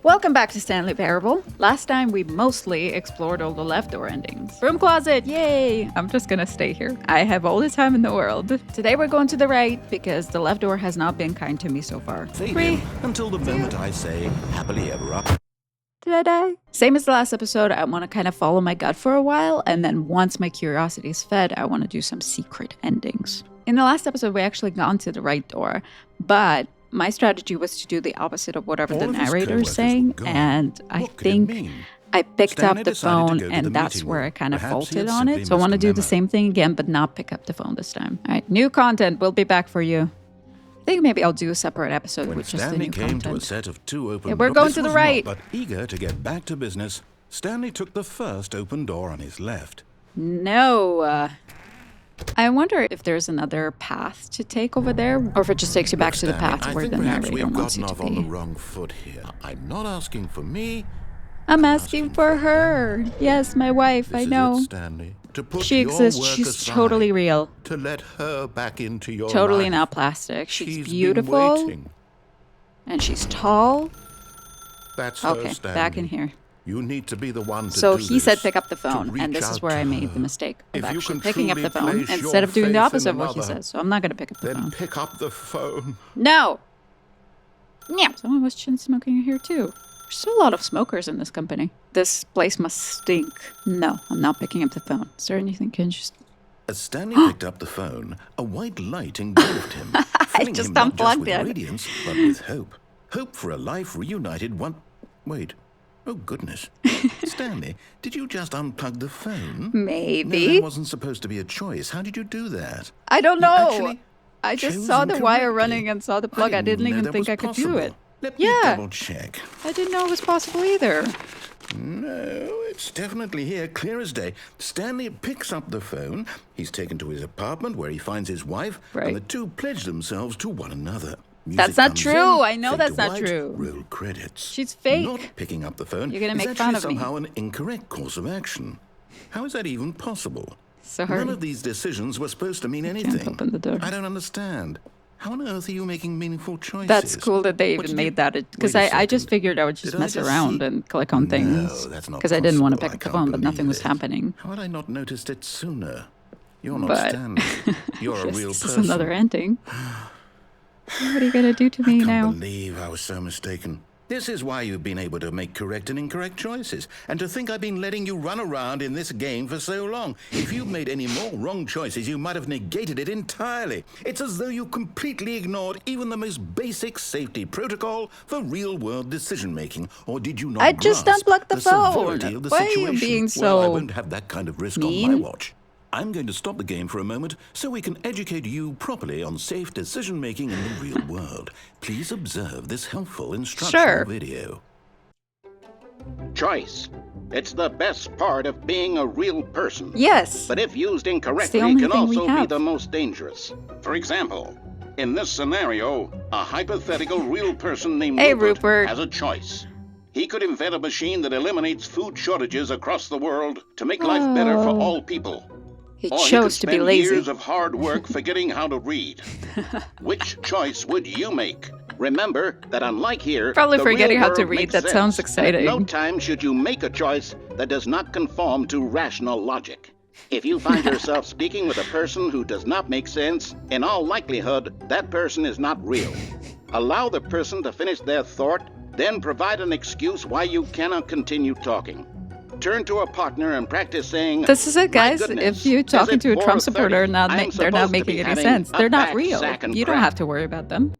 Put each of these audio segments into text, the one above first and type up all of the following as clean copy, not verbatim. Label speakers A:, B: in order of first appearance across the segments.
A: Welcome back to Stanley Parable. Last time we mostly explored all the left door endings. Room closet, yay! I'm just gonna stay here. I have all the time in the world. Today we're going to the right because the left door has not been kind to me so far.
B: Fade in until the moment I say happily ever after.
A: Did I die? Same as the last episode, I want to kind of follow my gut for a while, and then once my curiosity is fed, I want to do some secret endings. In the last episode, we actually got to the right door, but my strategy was to do the opposite of whatever the narrator is saying, and I think I picked up the phone, and that's where I kind of faulted on it. So I want to do the same thing again, but not pick up the phone this time. All right, new content will be back for you. I think maybe I'll do a separate episode with just the new content.
B: To a set of two open
A: we're going to the right.
B: But eager to get back to business, Stanley took the first open door on his left.
A: No. I wonder if there's another path to take over there, or if it just takes you back to the path where the narrator wants you to be.
B: On the wrong foot here. I'm not asking for me.
A: I'm asking for her. Yes, my wife. I know.
B: Stanley, to put
A: she exists. She's
B: aside,
A: totally real.
B: To let her back into your
A: totally
B: life.
A: Not plastic. She's beautiful. And she's tall.
B: That's her,
A: okay,
B: Stanley.
A: Back in here.
B: You need to be the one to
A: so
B: do
A: he
B: this,
A: said pick up the phone, and this is where I made the mistake of actually picking up the phone instead of doing the opposite of what he says. So I'm not going to pick up the phone.
B: Then pick up the phone.
A: No! Yeah. Someone was chin smoking here too. There's still a lot of smokers in this company. This place must stink. No, I'm not picking up the phone. Is there anything can just...
B: As Stanley picked up the phone, a white light engulfed him, filling
A: just
B: him not just
A: unplugged
B: with
A: it.
B: radiance, but with hope. Hope for a life reunited one... Wait. Oh, goodness. Stanley, did you just unplug the phone?
A: Maybe.
B: No, that wasn't supposed to be a choice. How did you do that?
A: I don't know.
B: Actually
A: I just saw the wire running and saw the plug. I didn't even think I could do it.
B: Let me double check.
A: I didn't know it was possible either.
B: No, it's definitely here, clear as day. Stanley picks up the phone. He's taken to his apartment where he finds his wife, and the two pledge themselves to one another.
A: That's not true. I know that's not true.
B: Roll credits.
A: She's fake.
B: Not picking up the phone.
A: You're gonna make fun of me.
B: Somehow an incorrect course of action. How is that even possible?
A: Sorry.
B: None of these decisions were supposed to mean anything.
A: Can't open the door.
B: I don't understand. How on earth are you making meaningful choices?
A: That's cool that they even made that. Because I just figured I would just mess around and click on things.
B: No, that's not
A: because I didn't want to pick
B: possible.
A: up the phone, but nothing was happening.
B: How had I not noticed it sooner? You're not Stanley. You're a real person.
A: This is another ending. What are you going to do to me now?
B: I can't believe I was so mistaken. This is why you've been able to make correct and incorrect choices. And to think I've been letting you run around in this game for so long. If you'd made any more wrong choices, you might have negated it entirely. It's as though you completely ignored even the most basic safety protocol for real-world decision-making. Or did you not
A: I just unplugged the phone.
B: severity of the
A: Why
B: situation?
A: are you being so
B: Well, I won't have that kind of risk on my watch. I'm going to stop the game for a moment so we can educate you properly on safe decision-making in the real world. Please observe this helpful instructional video.
C: Choice. It's the best part of being a real person.
A: Yes.
C: But if used incorrectly, it can also be the most dangerous. For example, in this scenario, a hypothetical real person named Rupert has a choice. He could invent a machine that eliminates food shortages across the world to make life better for all people.
A: He chose to be lazy.
C: Years of hard work forgetting how to read. Which choice would you make? Remember that unlike here,
A: probably forgetting how to read. That sounds exciting.
C: At no time should you make a choice that does not conform to rational logic. If you find yourself speaking with a person who does not make sense, in all likelihood, that person is not real. Allow the person to finish their thought, then provide an excuse why you cannot continue talking. Turn to a partner and practice saying,
A: this is it, guys. If you're talking to a Trump supporter and they're not making any sense, they're not real. You don't have to worry about them.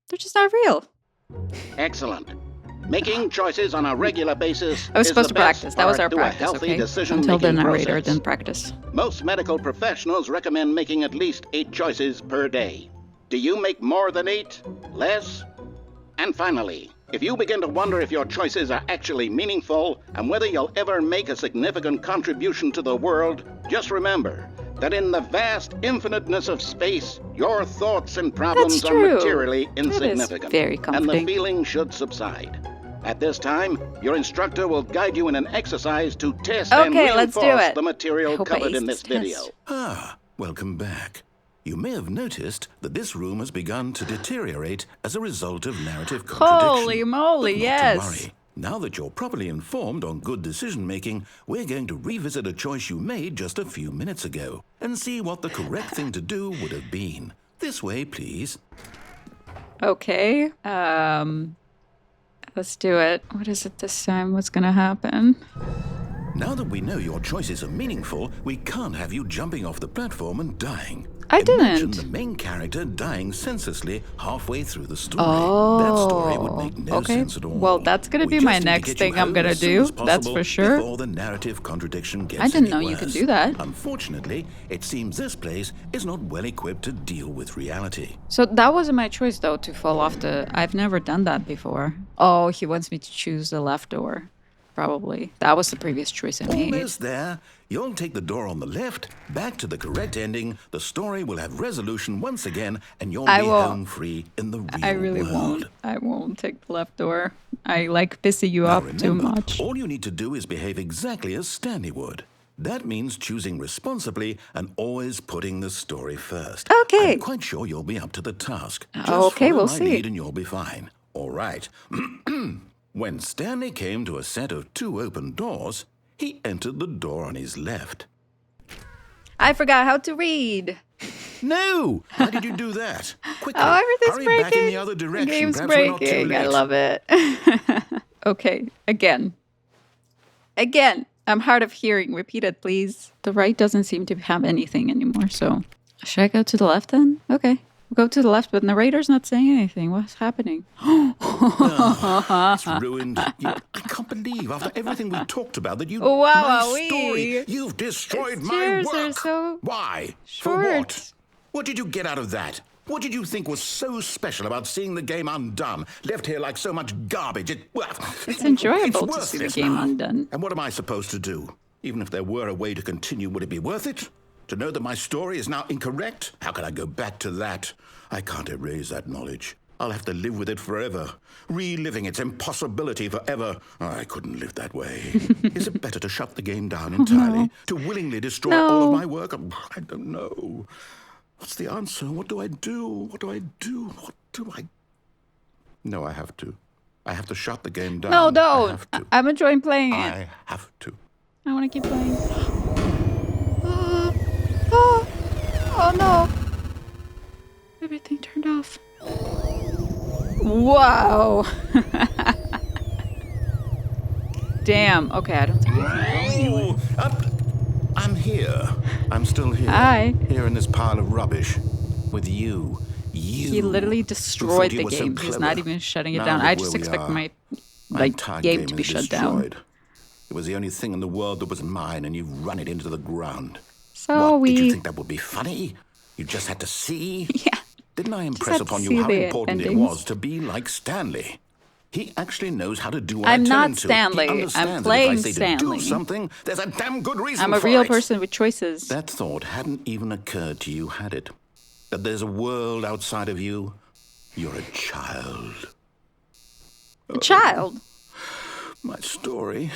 A: They're just not real.
C: Excellent. Making choices on a regular basis.
A: I was supposed to practice. That was our
C: practice,
A: okay? Until the narrator didn't practice.
C: Most medical professionals recommend making at least 8 choices per day. Do you make more than 8? Less? And finally, if you begin to wonder if your choices are actually meaningful and whether you'll ever make a significant contribution to the world, just remember that in the vast infiniteness of space, your thoughts and problems are materially insignificant.
A: Very comforting.
C: And the feeling should subside. At this time, your instructor will guide you in an exercise to test and reinforce the material covered in this video.
B: Welcome back. You may have noticed that this room has begun to deteriorate as a result of narrative contradiction.
A: Holy moly, yes.
B: Not to worry. Now that you're properly informed on good decision-making, we're going to revisit a choice you made just a few minutes ago and see what the correct thing to do would have been. This way, please.
A: Okay. Let's do it. What is it this time? What's gonna happen?
B: Now that we know your choices are meaningful, we can't have you jumping off the platform and dying.
A: I
B: Imagine
A: didn't.
B: the main character dying senselessly halfway through the story.
A: Oh,
B: That story would make no
A: okay.
B: sense at all.
A: Well, that's gonna be
B: We
A: my
B: just need to
A: next
B: get you
A: thing I'm
B: home
A: gonna
B: as soon
A: do.
B: as
A: That's
B: possible
A: for sure.
B: Before the narrative contradiction gets
A: I didn't
B: any
A: know you
B: worse.
A: could do that.
B: Unfortunately, it seems this place is not well equipped to deal with reality.
A: So that wasn't my choice, though, to fall off the... I've never done that before. Oh, he wants me to choose the left door. Probably. That was the previous choice I made.
B: Almost there. You'll take the door on the left, back to the correct ending. The story will have resolution once again, and you'll be home free in the real world.
A: I really won't. I won't take the left door. I like pissing you
B: Now
A: up
B: remember,
A: too much.
B: all you need to do is behave exactly as Stanley would. That means choosing responsibly and always putting the story first.
A: Okay.
B: I'm quite sure you'll be up to the task. Just
A: Okay,
B: follow
A: we'll
B: my
A: see.
B: lead and you'll be fine. All right. When Stanley came to a set of 2 open doors, he entered the door on his left.
A: I forgot how to read.
B: No! How did you do that? Quickly,
A: Oh, everything's
B: hurry
A: breaking.
B: back in the other direction.
A: The game's
B: Perhaps we're not too
A: breaking. I
B: late.
A: love it. Okay, again. Again. I'm hard of hearing. Repeat it, please. The right doesn't seem to have anything anymore, so... Should I go to the left then? Okay. We'll go to the left, but the narrator's not saying anything. What's happening?
B: It's ruined. I can't believe, after everything we talked about, that you...
A: Wow,
B: my
A: wowee.
B: story, you've destroyed my
A: Chairs are
B: work.
A: so
B: Why? For what?
A: short.
B: What did you get out of that? What did you think was so special about seeing the game undone? Left here like so much garbage.
A: It's enjoyable to see the
B: worthless
A: game
B: now.
A: undone.
B: And what am I supposed to do? Even if there were a way to continue, would it be worth it? To know that my story is now incorrect? How can I go back to that? I can't erase that knowledge. I'll have to live with it forever, reliving its impossibility forever. I couldn't live that way. Is it better to shut the game down entirely? To willingly destroy all of my work? I don't know. What's the answer? What do I do? What do I do? What do I... No, I have to. I have to shut the game down.
A: No,
B: I
A: don't.
B: have to.
A: I'm enjoying playing it.
B: I have to.
A: I want to keep playing. Oh no. Everything turned off. Wow. Damn. Okay, I don't think we can go anywhere.
B: I'm here. I'm still here.
A: Hi.
B: Here in this pile of rubbish. With you. You.
A: He literally
B: who
A: destroyed
B: thought you
A: the
B: were so
A: game. He's
B: clever.
A: not even shutting it
B: Now
A: down.
B: look
A: I
B: where
A: just
B: we
A: expect
B: are.
A: my
B: entire
A: game to be
B: is
A: shut down.
B: destroyed. It was the only thing in the world that was mine, and you've run it into the ground.
A: So
B: What, did you
A: we...
B: think that would be funny? You just had to see?
A: Yeah.
B: Didn't I
A: had
B: impress
A: to
B: upon
A: see
B: you how
A: the
B: important it
A: endings.
B: was to be like Stanley? He actually knows how to do what
A: I'm
B: I tell
A: not
B: him to.
A: Stanley.
B: He
A: I'm
B: understands
A: playing
B: that if I say to
A: Stanley.
B: do something, there's a damn good reason
A: I'm a
B: for
A: real
B: it.
A: person with choices.
B: That thought hadn't even occurred to you, had it? That there's a world outside of you? You're a child.
A: A child.
B: My story.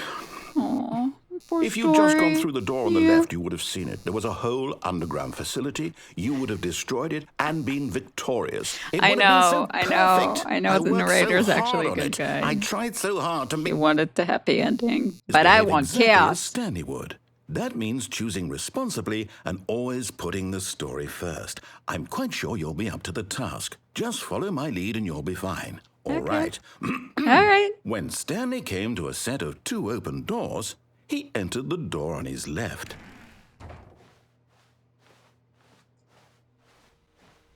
A: Aw, poor
B: If you'd just gone
A: story.
B: through the door on the left, you would have seen it. There was a whole underground facility. You would have destroyed it and been victorious. It
A: I
B: would have been so
A: know, I know,
B: perfect.
A: I know the
B: worked
A: narrator's
B: so hard
A: actually a
B: on
A: good
B: it.
A: guy.
B: I tried so hard to
A: He
B: make
A: wanted the happy ending. But I want
B: exactly as
A: chaos.
B: Stanley would. That means choosing responsibly and always putting the story first. I'm quite sure you'll be up to the task. Just follow my lead and you'll be fine. All right.
A: All right.
B: When Stanley came to a set of 2 open doors, he entered the door on his left.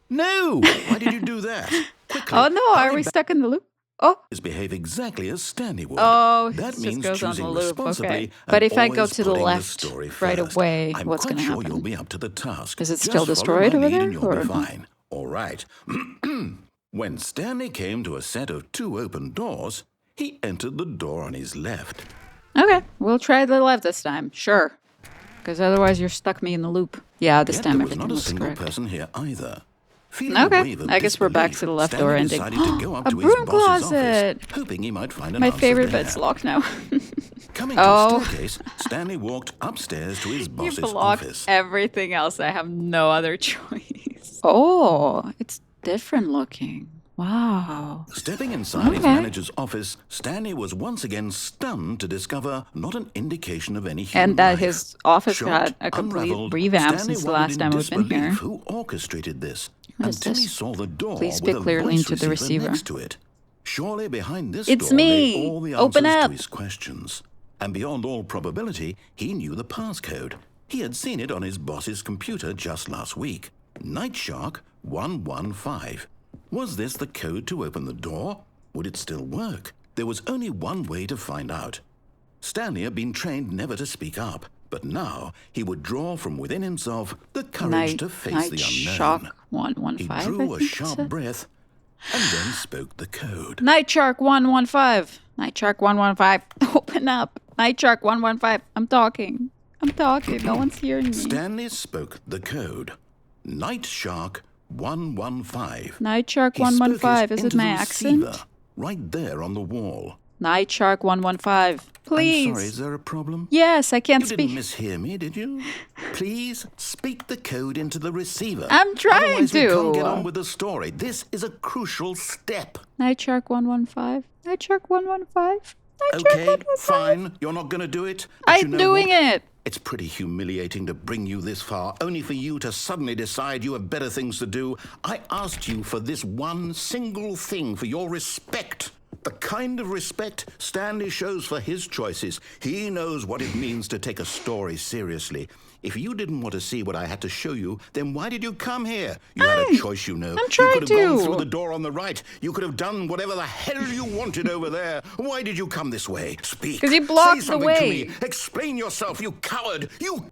B: No! Why did you do that? Quickly,
A: Oh no, are
B: hurry
A: we
B: back.
A: stuck in the loop? Oh,
B: Behave exactly as Stanley would.
A: oh,
B: that
A: it
B: means
A: just goes on
B: choosing
A: the loop.
B: responsibly
A: Okay.
B: and
A: But if I go
B: always
A: to the
B: putting
A: left
B: story
A: right
B: first.
A: away,
B: I'm
A: what's
B: quite
A: going to
B: sure
A: happen?
B: you'll be up to the task.
A: Is it
B: Just
A: still
B: follow
A: destroyed
B: my
A: over
B: lead
A: there,
B: and you'll
A: or
B: be
A: no?
B: fine. All right. When Stanley came to a set of 2 open doors, he entered the door on his left.
A: Okay, we'll try the left this time. Sure. Because otherwise you're stuck me in the loop. Yeah, this
B: Yet
A: time
B: there was
A: everything
B: not a
A: looks
B: single
A: correct.
B: person here either. Feeling
A: Okay,
B: a wave of
A: I guess we're back
B: disbelief,
A: to the left
B: Stanley
A: door ending.
B: decided to go up
A: A
B: to his
A: broom
B: boss's
A: closet!
B: office, hoping he might find an
A: My
B: answer
A: favorite
B: there.
A: bed's locked now.
B: Coming to
A: Oh.
B: the staircase, Stanley walked upstairs to his
A: You
B: boss's
A: blocked
B: office.
A: everything else. I have no other choice. Oh, it's different looking. Wow.
B: Stepping inside his
A: Okay.
B: manager's office, Stanley was once again stunned to discover not an indication of any human
A: And that
B: life.
A: his office
B: Shocked,
A: had a complete
B: unraveled,
A: revamp
B: Stanley
A: since the
B: wondered
A: last
B: in
A: time we've been
B: disbelief
A: here.
B: who orchestrated this
A: What is
B: until he
A: this?
B: saw the door
A: Please
B: with
A: speak
B: a
A: clearly
B: voice
A: into the receiver.
B: next to it. Surely behind this
A: It's
B: door
A: me!
B: lay all the
A: Open
B: answers
A: up!
B: to his questions. And beyond all probability, he knew the passcode. He had seen it on his boss's computer just last week. Nightshark 115. Was this the code to open the door? Would it still work? There was only one way to find out. Stanley had been trained never to speak up, but now he would draw from within himself the courage to face the
A: Nightshark
B: unknown.
A: 115.
B: He drew a sharp breath and then spoke the code.
A: Nightshark 115. Nightshark 115. Open up. Nightshark 115. I'm talking. No one's hearing me.
B: Stanley spoke the code. Nightshark 115.
A: Nightshark
B: He spoke
A: 115. Is it
B: into
A: my
B: the
A: accent?
B: receiver, right there on the wall.
A: Nightshark 115. Please.
B: I'm sorry, is there a problem?
A: Yes, I can't
B: You
A: speak.
B: didn't mishear me, did you? Please speak the code into the receiver.
A: I'm trying
B: Otherwise, we
A: to.
B: can't get on with the story. This is a crucial step.
A: Nightshark 115. Nightshark 115. Nightshark
B: Okay,
A: 115.
B: fine. You're not going to do it. But you
A: I'm
B: know
A: doing
B: what?
A: it.
B: It's pretty humiliating to bring you this far, only for you to suddenly decide you have better things to do. I asked you for this one single thing, for your respect. The kind of respect Stanley shows for his choices. He knows what it means to take a story seriously. If you didn't want to see what I had to show you, then why did you come here? You had a choice, you know.
A: I'm trying
B: You could have gone
A: to.
B: through the door on the right. You could have done whatever the hell you wanted over there. Why did you come this way? Speak.
A: 'Cause you blocked
B: Say
A: the
B: something
A: way.
B: to me. Explain yourself, you coward. You...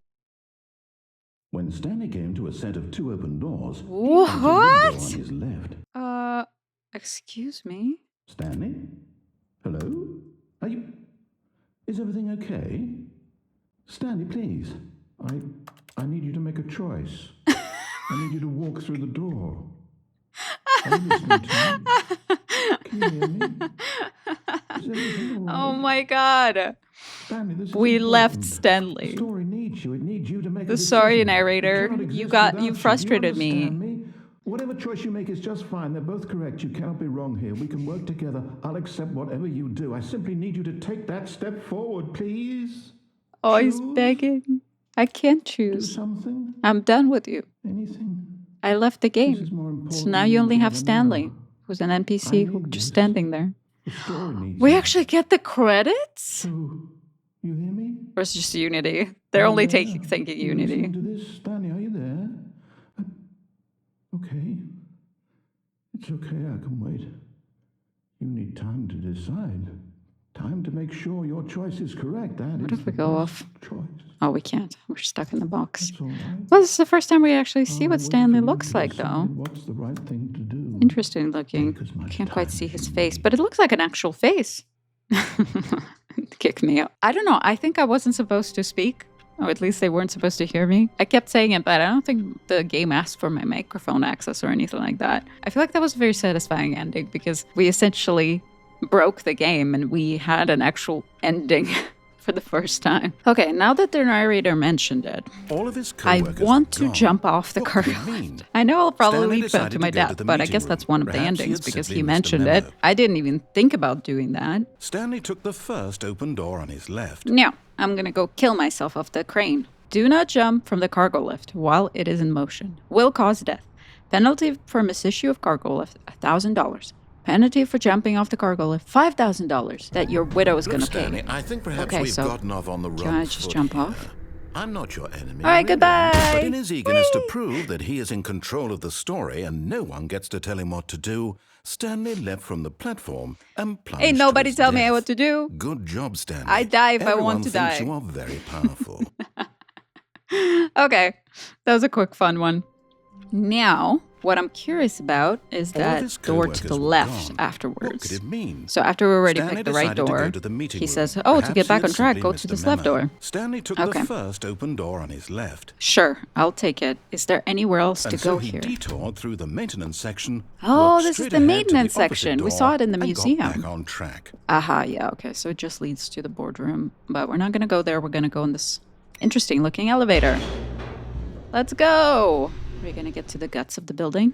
B: When Stanley came to a set of two open doors, he
A: What?
B: entered the door on his left.
A: Excuse me?
B: Stanley? Hello? Are you... Is everything okay? Stanley, please. I need you to make a choice. I need you to walk through the door. Are you listening to me? Can you hear me? Is everything all right?
A: Oh my god.
B: Stanley, this is
A: We left
B: important.
A: Stanley.
B: The story needs you. It needs you to make a
A: The
B: decision.
A: sorry
B: It
A: narrator.
B: cannot exist
A: You
B: without
A: frustrated
B: Do you
A: me.
B: understand Whatever choice you make is just fine. They're both correct. You cannot be wrong here. We can work together. I'll accept whatever you do. I simply need you to take that step forward, please.
A: Oh, he's
B: Choose.
A: begging. I can't
B: Do
A: choose.
B: something.
A: I'm done with you.
B: Anything.
A: I left the
B: This is
A: game.
B: more important
A: So now
B: than
A: you only
B: you'll
A: have
B: ever
A: Stanley,
B: know.
A: who's an
B: I
A: NPC who's
B: need
A: just
B: this.
A: standing there.
B: The story needs
A: We
B: you.
A: actually get the credits?
B: So, you hear me?
A: Or it's just Unity? They're
B: Are you
A: only
B: there?
A: thinking
B: You
A: Unity.
B: listening to this? Stanley, are you there? Okay. It's okay, I can wait. You need time to decide. Time to make sure your choice is correct. That
A: What
B: is
A: if we
B: the
A: go
B: best
A: off?
B: choice.
A: Oh, we can't. We're stuck in the box.
B: That's all right.
A: Well, this is the first time we actually see
B: I'll
A: what
B: wait
A: Stanley
B: for you
A: looks
B: to
A: like,
B: decide
A: though.
B: What's the right thing to do?
A: Interesting looking.
B: Take as much
A: Can't quite
B: time
A: see
B: as
A: his
B: you
A: face,
B: need.
A: but it looks like an actual face. Kick me out. I don't know. I think I wasn't supposed to speak. Or at least they weren't supposed to hear me. I kept saying it, but I don't think the game asked for my microphone access or anything like that. I feel like that was a very satisfying ending because we essentially broke the game and we had an actual ending for the first time. Okay, now that the narrator mentioned it,
B: All of his
A: I
B: co-workers
A: want
B: were
A: to
B: gone.
A: jump off the
B: What
A: cargo
B: could it mean?
A: lift. I know I'll probably
B: Stanley
A: lead
B: decided
A: to my
B: to go to
A: death,
B: the
A: but I
B: meeting
A: guess that's
B: room.
A: one of the
B: Perhaps he
A: endings
B: had
A: because
B: simply
A: he
B: missed a
A: mentioned
B: memo.
A: it. I didn't even think about doing that.
B: Stanley took the first open door on his left.
A: No, I'm gonna go kill myself off the crane. Do not jump from the cargo lift while it is in motion. Will cause death. Penalty for misissue of cargo lift, $1,000. Penalty for jumping off the cargo lift, $5,000 that your widow is
B: Look,
A: gonna
B: Stanley,
A: pay.
B: I think perhaps
A: Okay,
B: we've
A: so
B: gotten off on the
A: can
B: wrong
A: I just
B: foot
A: jump
B: here.
A: off?
B: I'm not your enemy.
A: All right,
B: really.
A: goodbye.
B: But in his eagerness to
A: Whee!
B: prove that he is in control of the story and no one gets to tell him what to do, Stanley leapt from the platform and plunged
A: Ain't
B: to
A: nobody
B: his
A: tell me
B: death.
A: what to do.
B: Good job, Stanley.
A: I die if I
B: Everyone
A: want to
B: thinks
A: die.
B: you are very powerful.
A: Okay, that was a quick fun one. Now, what I'm curious about is
B: All of
A: that
B: his
A: door to
B: co-workers
A: the
B: were
A: left
B: gone. What could
A: afterwards.
B: it mean?
A: So after we already
B: Stanley
A: picked the right
B: decided to
A: door,
B: go to the meeting
A: he
B: room.
A: says, oh, to
B: Perhaps
A: get
B: he
A: back
B: had
A: on track,
B: simply
A: go
B: missed
A: to
B: a
A: this left
B: memo.
A: door.
B: Stanley took
A: Okay.
B: the first open door on his left.
A: Sure, I'll take it. Is there anywhere else to
B: And
A: go
B: so he
A: here?
B: detoured through the maintenance section.
A: Oh,
B: walked
A: this is
B: straight
A: the
B: ahead to
A: maintenance
B: opposite
A: section. We
B: door,
A: saw it in the
B: and
A: museum.
B: Got back on track.
A: Aha, yeah, okay. So it just leads to the boardroom. But we're not going to go there. We're going to go in this interesting looking elevator. Let's go. We're going to get to the guts of the building.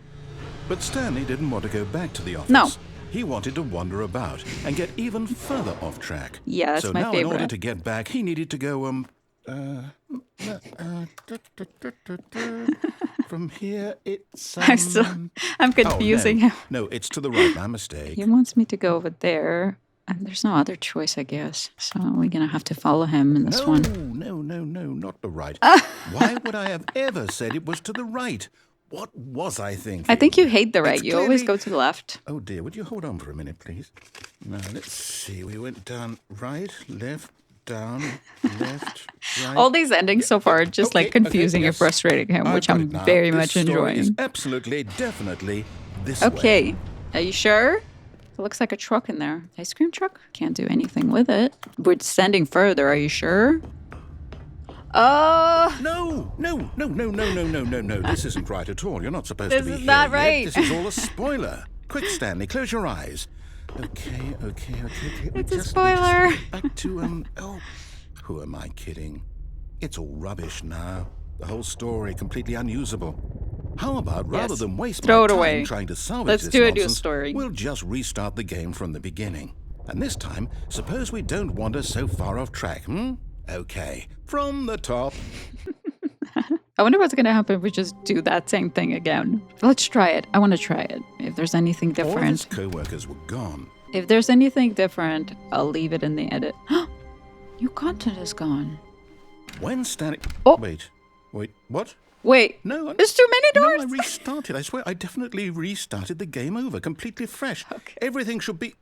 B: But Stanley didn't want to go back to the office.
A: No.
B: He wanted to wander about and get even further off track.
A: Yeah, that's
B: so
A: my
B: now
A: favorite.
B: in order to get back, he needed to go, from here, it's,
A: I'm confusing him.
B: No, it's to the right, my mistake.
A: He wants me to go over there. And there's no other choice, I guess. So we're going to have to follow him in this one.
B: No, not the right. Why would I have ever said it was to the right? What was I thinking?
A: I think you hate the right.
B: It's
A: You always
B: clearly-
A: go to the left.
B: Oh dear, would you hold on for a minute, please? Now, let's see. We went down right, left, down, left, right.
A: All these endings so far are just like
B: Okay,
A: confusing and
B: yes.
A: frustrating him,
B: I've
A: which
B: got
A: I'm
B: it now.
A: very
B: This
A: much
B: story is
A: enjoying.
B: absolutely, definitely this way.
A: Okay. Are you sure? It looks like a truck in there. Ice cream truck? Can't do anything with it. We're descending further. Are you sure? Oh,
B: No. This isn't right at all. You're not supposed
A: This
B: to be
A: is
B: here
A: not
B: yet.
A: right.
B: This is all a spoiler. Quick, Stanley, close your eyes. Okay.
A: It's a
B: We
A: spoiler.
B: get back to, who am I kidding? It's all rubbish now. The whole story completely unusable. How about rather
A: Yes.
B: than waste
A: Throw
B: my
A: it
B: time
A: away.
B: trying to salvage
A: Let's
B: this
A: do a new
B: nonsense,
A: story.
B: we'll just restart the game from the beginning. And this time, suppose we don't wander so far off track, Okay, from the top.
A: I wonder what's going to happen if we just do that same thing again. Let's try it. I want to try it. If there's anything
B: All of his
A: different.
B: co-workers were gone.
A: If there's anything different, I'll leave it in the edit. New content is gone.
B: When Stanley...
A: Oh.
B: Wait, what?
A: Wait.
B: No,
A: There's too many
B: No,
A: doors.
B: I restarted. I swear, I definitely restarted the game over, completely fresh.
A: Okay.
B: Everything should be...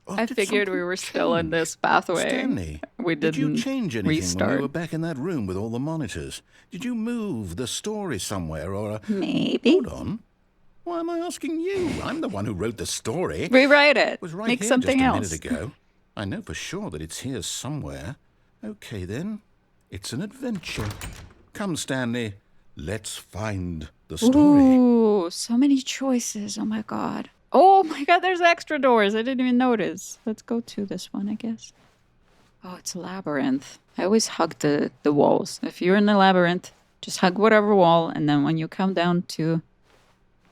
B: Oh,
A: I
B: did
A: figured we
B: something
A: were still in
B: change?
A: this pathway.
B: Stanley,
A: We
B: did you
A: didn't
B: change anything when
A: restart.
B: we were back in that room with all the monitors? Did you move the story somewhere or...
A: Maybe.
B: Hold on. Why am I asking you? I'm the one who wrote the story.
A: Rewrite it.
B: It was right
A: Make
B: here
A: something
B: just a
A: else.
B: minute ago. I know for sure that it's here somewhere. Okay, then. It's an adventure. Come, Stanley. Let's find the story.
A: Ooh, so many choices. Oh my god. Oh my god, there's extra doors. I didn't even notice. Let's go to this one, I guess. Oh, it's a labyrinth. I always hug the walls. If you're in the labyrinth, just hug whatever wall, and then when you come down to...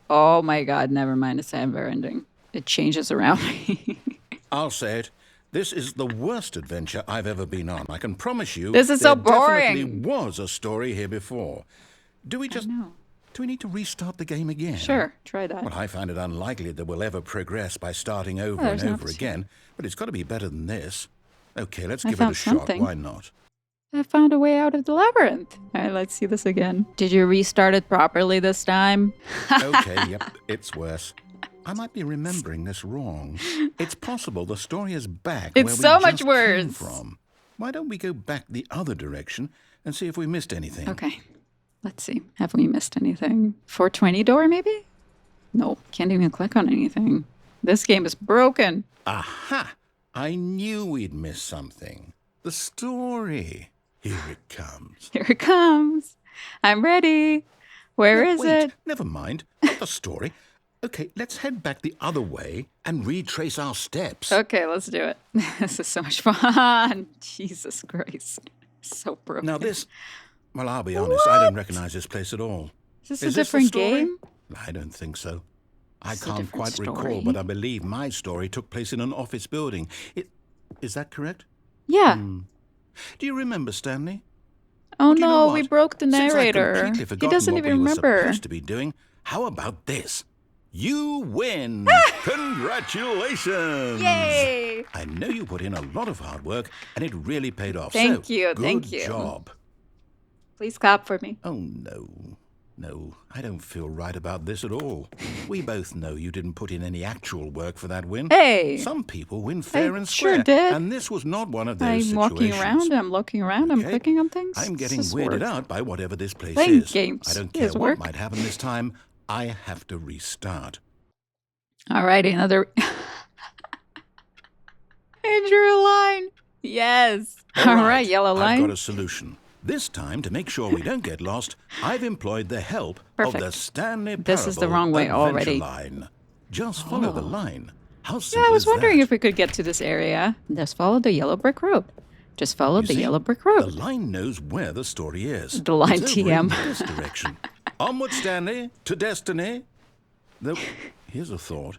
A: Oh my god, never mind. It's never ending. It changes around me.
B: I'll say it. This is the worst adventure I've ever been on. I can promise you.
A: This is so
B: there definitely
A: boring.
B: was a story here before. Do we just...
A: No.
B: Do we need to restart the game again?
A: Sure, try that.
B: Well, I find it unlikely that we'll ever progress by starting over
A: Well,
B: and
A: there's an
B: over
A: option.
B: again, but it's got to be better than this. Okay, let's
A: I
B: give it a
A: found
B: shot.
A: something.
B: Why not?
A: I found a way out of the labyrinth. All right, let's see this again. Did you restart it properly this time?
B: Okay, yep, it's worse. I might be remembering this wrong. It's possible the story is back
A: It's
B: where we
A: so much
B: just came
A: worse.
B: from. Why don't we go back the other direction and see if we missed anything?
A: Okay, let's see. Have we missed anything? 420 door, maybe? No, can't even click on anything. This game is broken.
B: Aha! I knew we'd miss something. The story. Here it comes.
A: Here it comes. I'm ready. Where
B: No,
A: is
B: wait,
A: it?
B: Never mind. Not the story. Okay, let's head back the other way and retrace our steps.
A: Okay, let's do it. This is so much fun. Jesus Christ. So broken.
B: Now this... Well, I'll be honest, I don't recognize this place at all.
A: Is this
B: Is
A: a
B: this the
A: different
B: story?
A: game?
B: I don't think so. I
A: It's a
B: can't
A: different
B: quite recall,
A: story.
B: but I believe my story took place in an office building. Is that correct?
A: Yeah.
B: Do you remember, Stanley?
A: Oh
B: Do you know
A: no,
B: what?
A: we broke the
B: Since I've
A: narrator.
B: completely
A: He
B: forgotten
A: doesn't
B: what
A: even
B: we were
A: remember.
B: supposed to be doing, how about this? You win! Congratulations!
A: Yay!
B: I know you put in a lot of hard work, and it really paid off.
A: Thank
B: So,
A: you,
B: good
A: thank you.
B: job.
A: Please clap for me.
B: Oh, no. No, I don't feel right about this at all. We both know you didn't put in any actual work for that win.
A: Hey!
B: Some people win fair
A: I
B: and
A: sure
B: square,
A: did.
B: and this was not one of those
A: I'm
B: situations.
A: walking around, I'm looking around, I'm
B: Okay.
A: clicking on things.
B: I'm getting
A: This is
B: weirded
A: work.
B: out by whatever this place
A: Playing
B: is.
A: games
B: I don't care
A: is
B: what
A: work.
B: might happen this time. I have to restart.
A: Alrighty, another. I drew a line. Yes. All right, yellow line.
B: I've got a solution. This time, to make sure we don't get lost, I've employed the help of the
A: Perfect.
B: Stanley Parable
A: This is the wrong way
B: adventure
A: already.
B: line. Just follow the
A: Oh.
B: line. How
A: Yeah,
B: simple
A: I was
B: is
A: wondering
B: that?
A: if we could get to this area. Just follow the yellow brick road. Just follow
B: You
A: the
B: see,
A: yellow brick
B: The
A: road.
B: line knows where the story is.
A: The line
B: It's over
A: TM.
B: in this direction. Onward, Stanley, to destiny. Though, here's a thought.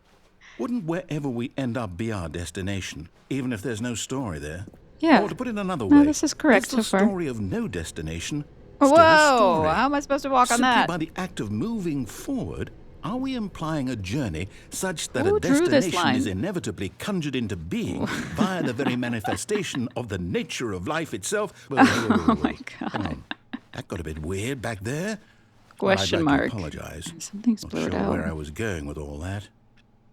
B: Wouldn't wherever we end up be our destination, even if there's no story there?
A: Yeah.
B: Or to put it another
A: No,
B: way,
A: this is correct
B: is the
A: so far.
B: story of no destination
A: Whoa!
B: still a story?
A: How am I supposed to walk on
B: Simply
A: that?
B: by the act of moving forward, are we implying a journey such that
A: Who
B: a
A: drew this
B: destination
A: line?
B: is inevitably conjured into being via the very manifestation of the nature of life itself?
A: Oh my God.
B: Hang on. That got a bit weird back there.
A: Question
B: I'd like
A: mark.
B: to apologize.
A: Something's
B: Not
A: blurred
B: sure
A: out.
B: where I was going with all that.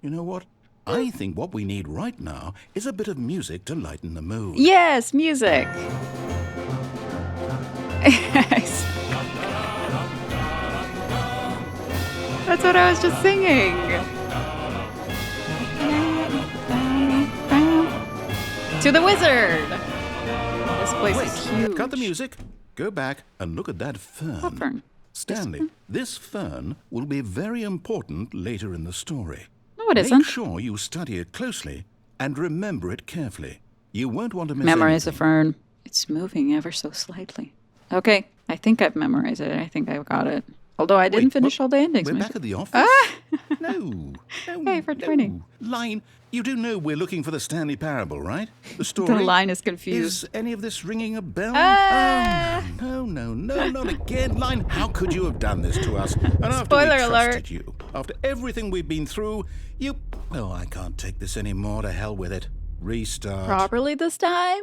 B: You know what? I think what we need right now is a bit of music to lighten the mood.
A: Yes, music. That's what I was just singing. To the wizard. This place is huge.
B: Cut the music. Go back and look at that fern.
A: What fern?
B: Stanley, this fern will be very important later in the story.
A: No, it
B: Make
A: isn't.
B: sure you study it closely and remember it carefully. You won't want to miss
A: Memorize the
B: anything.
A: fern. It's moving ever so slightly. Okay, I think I've memorized it. I think I've got it. Although I didn't
B: Wait,
A: finish
B: what?
A: all the endings.
B: We're
A: Maybe-
B: back at the office?
A: Ah!
B: No.
A: Hey, for training.
B: Line, you do know we're looking for the Stanley Parable, right? The story?
A: The line is confused.
B: Is any of this ringing a bell?
A: Ah!
B: Oh, no, not again. Line, how could you have done this to us? And after
A: Spoiler
B: we
A: alert.
B: trusted you, after everything we've been through, you... Oh, I can't take this anymore. To hell with it. Restart.
A: Properly this time?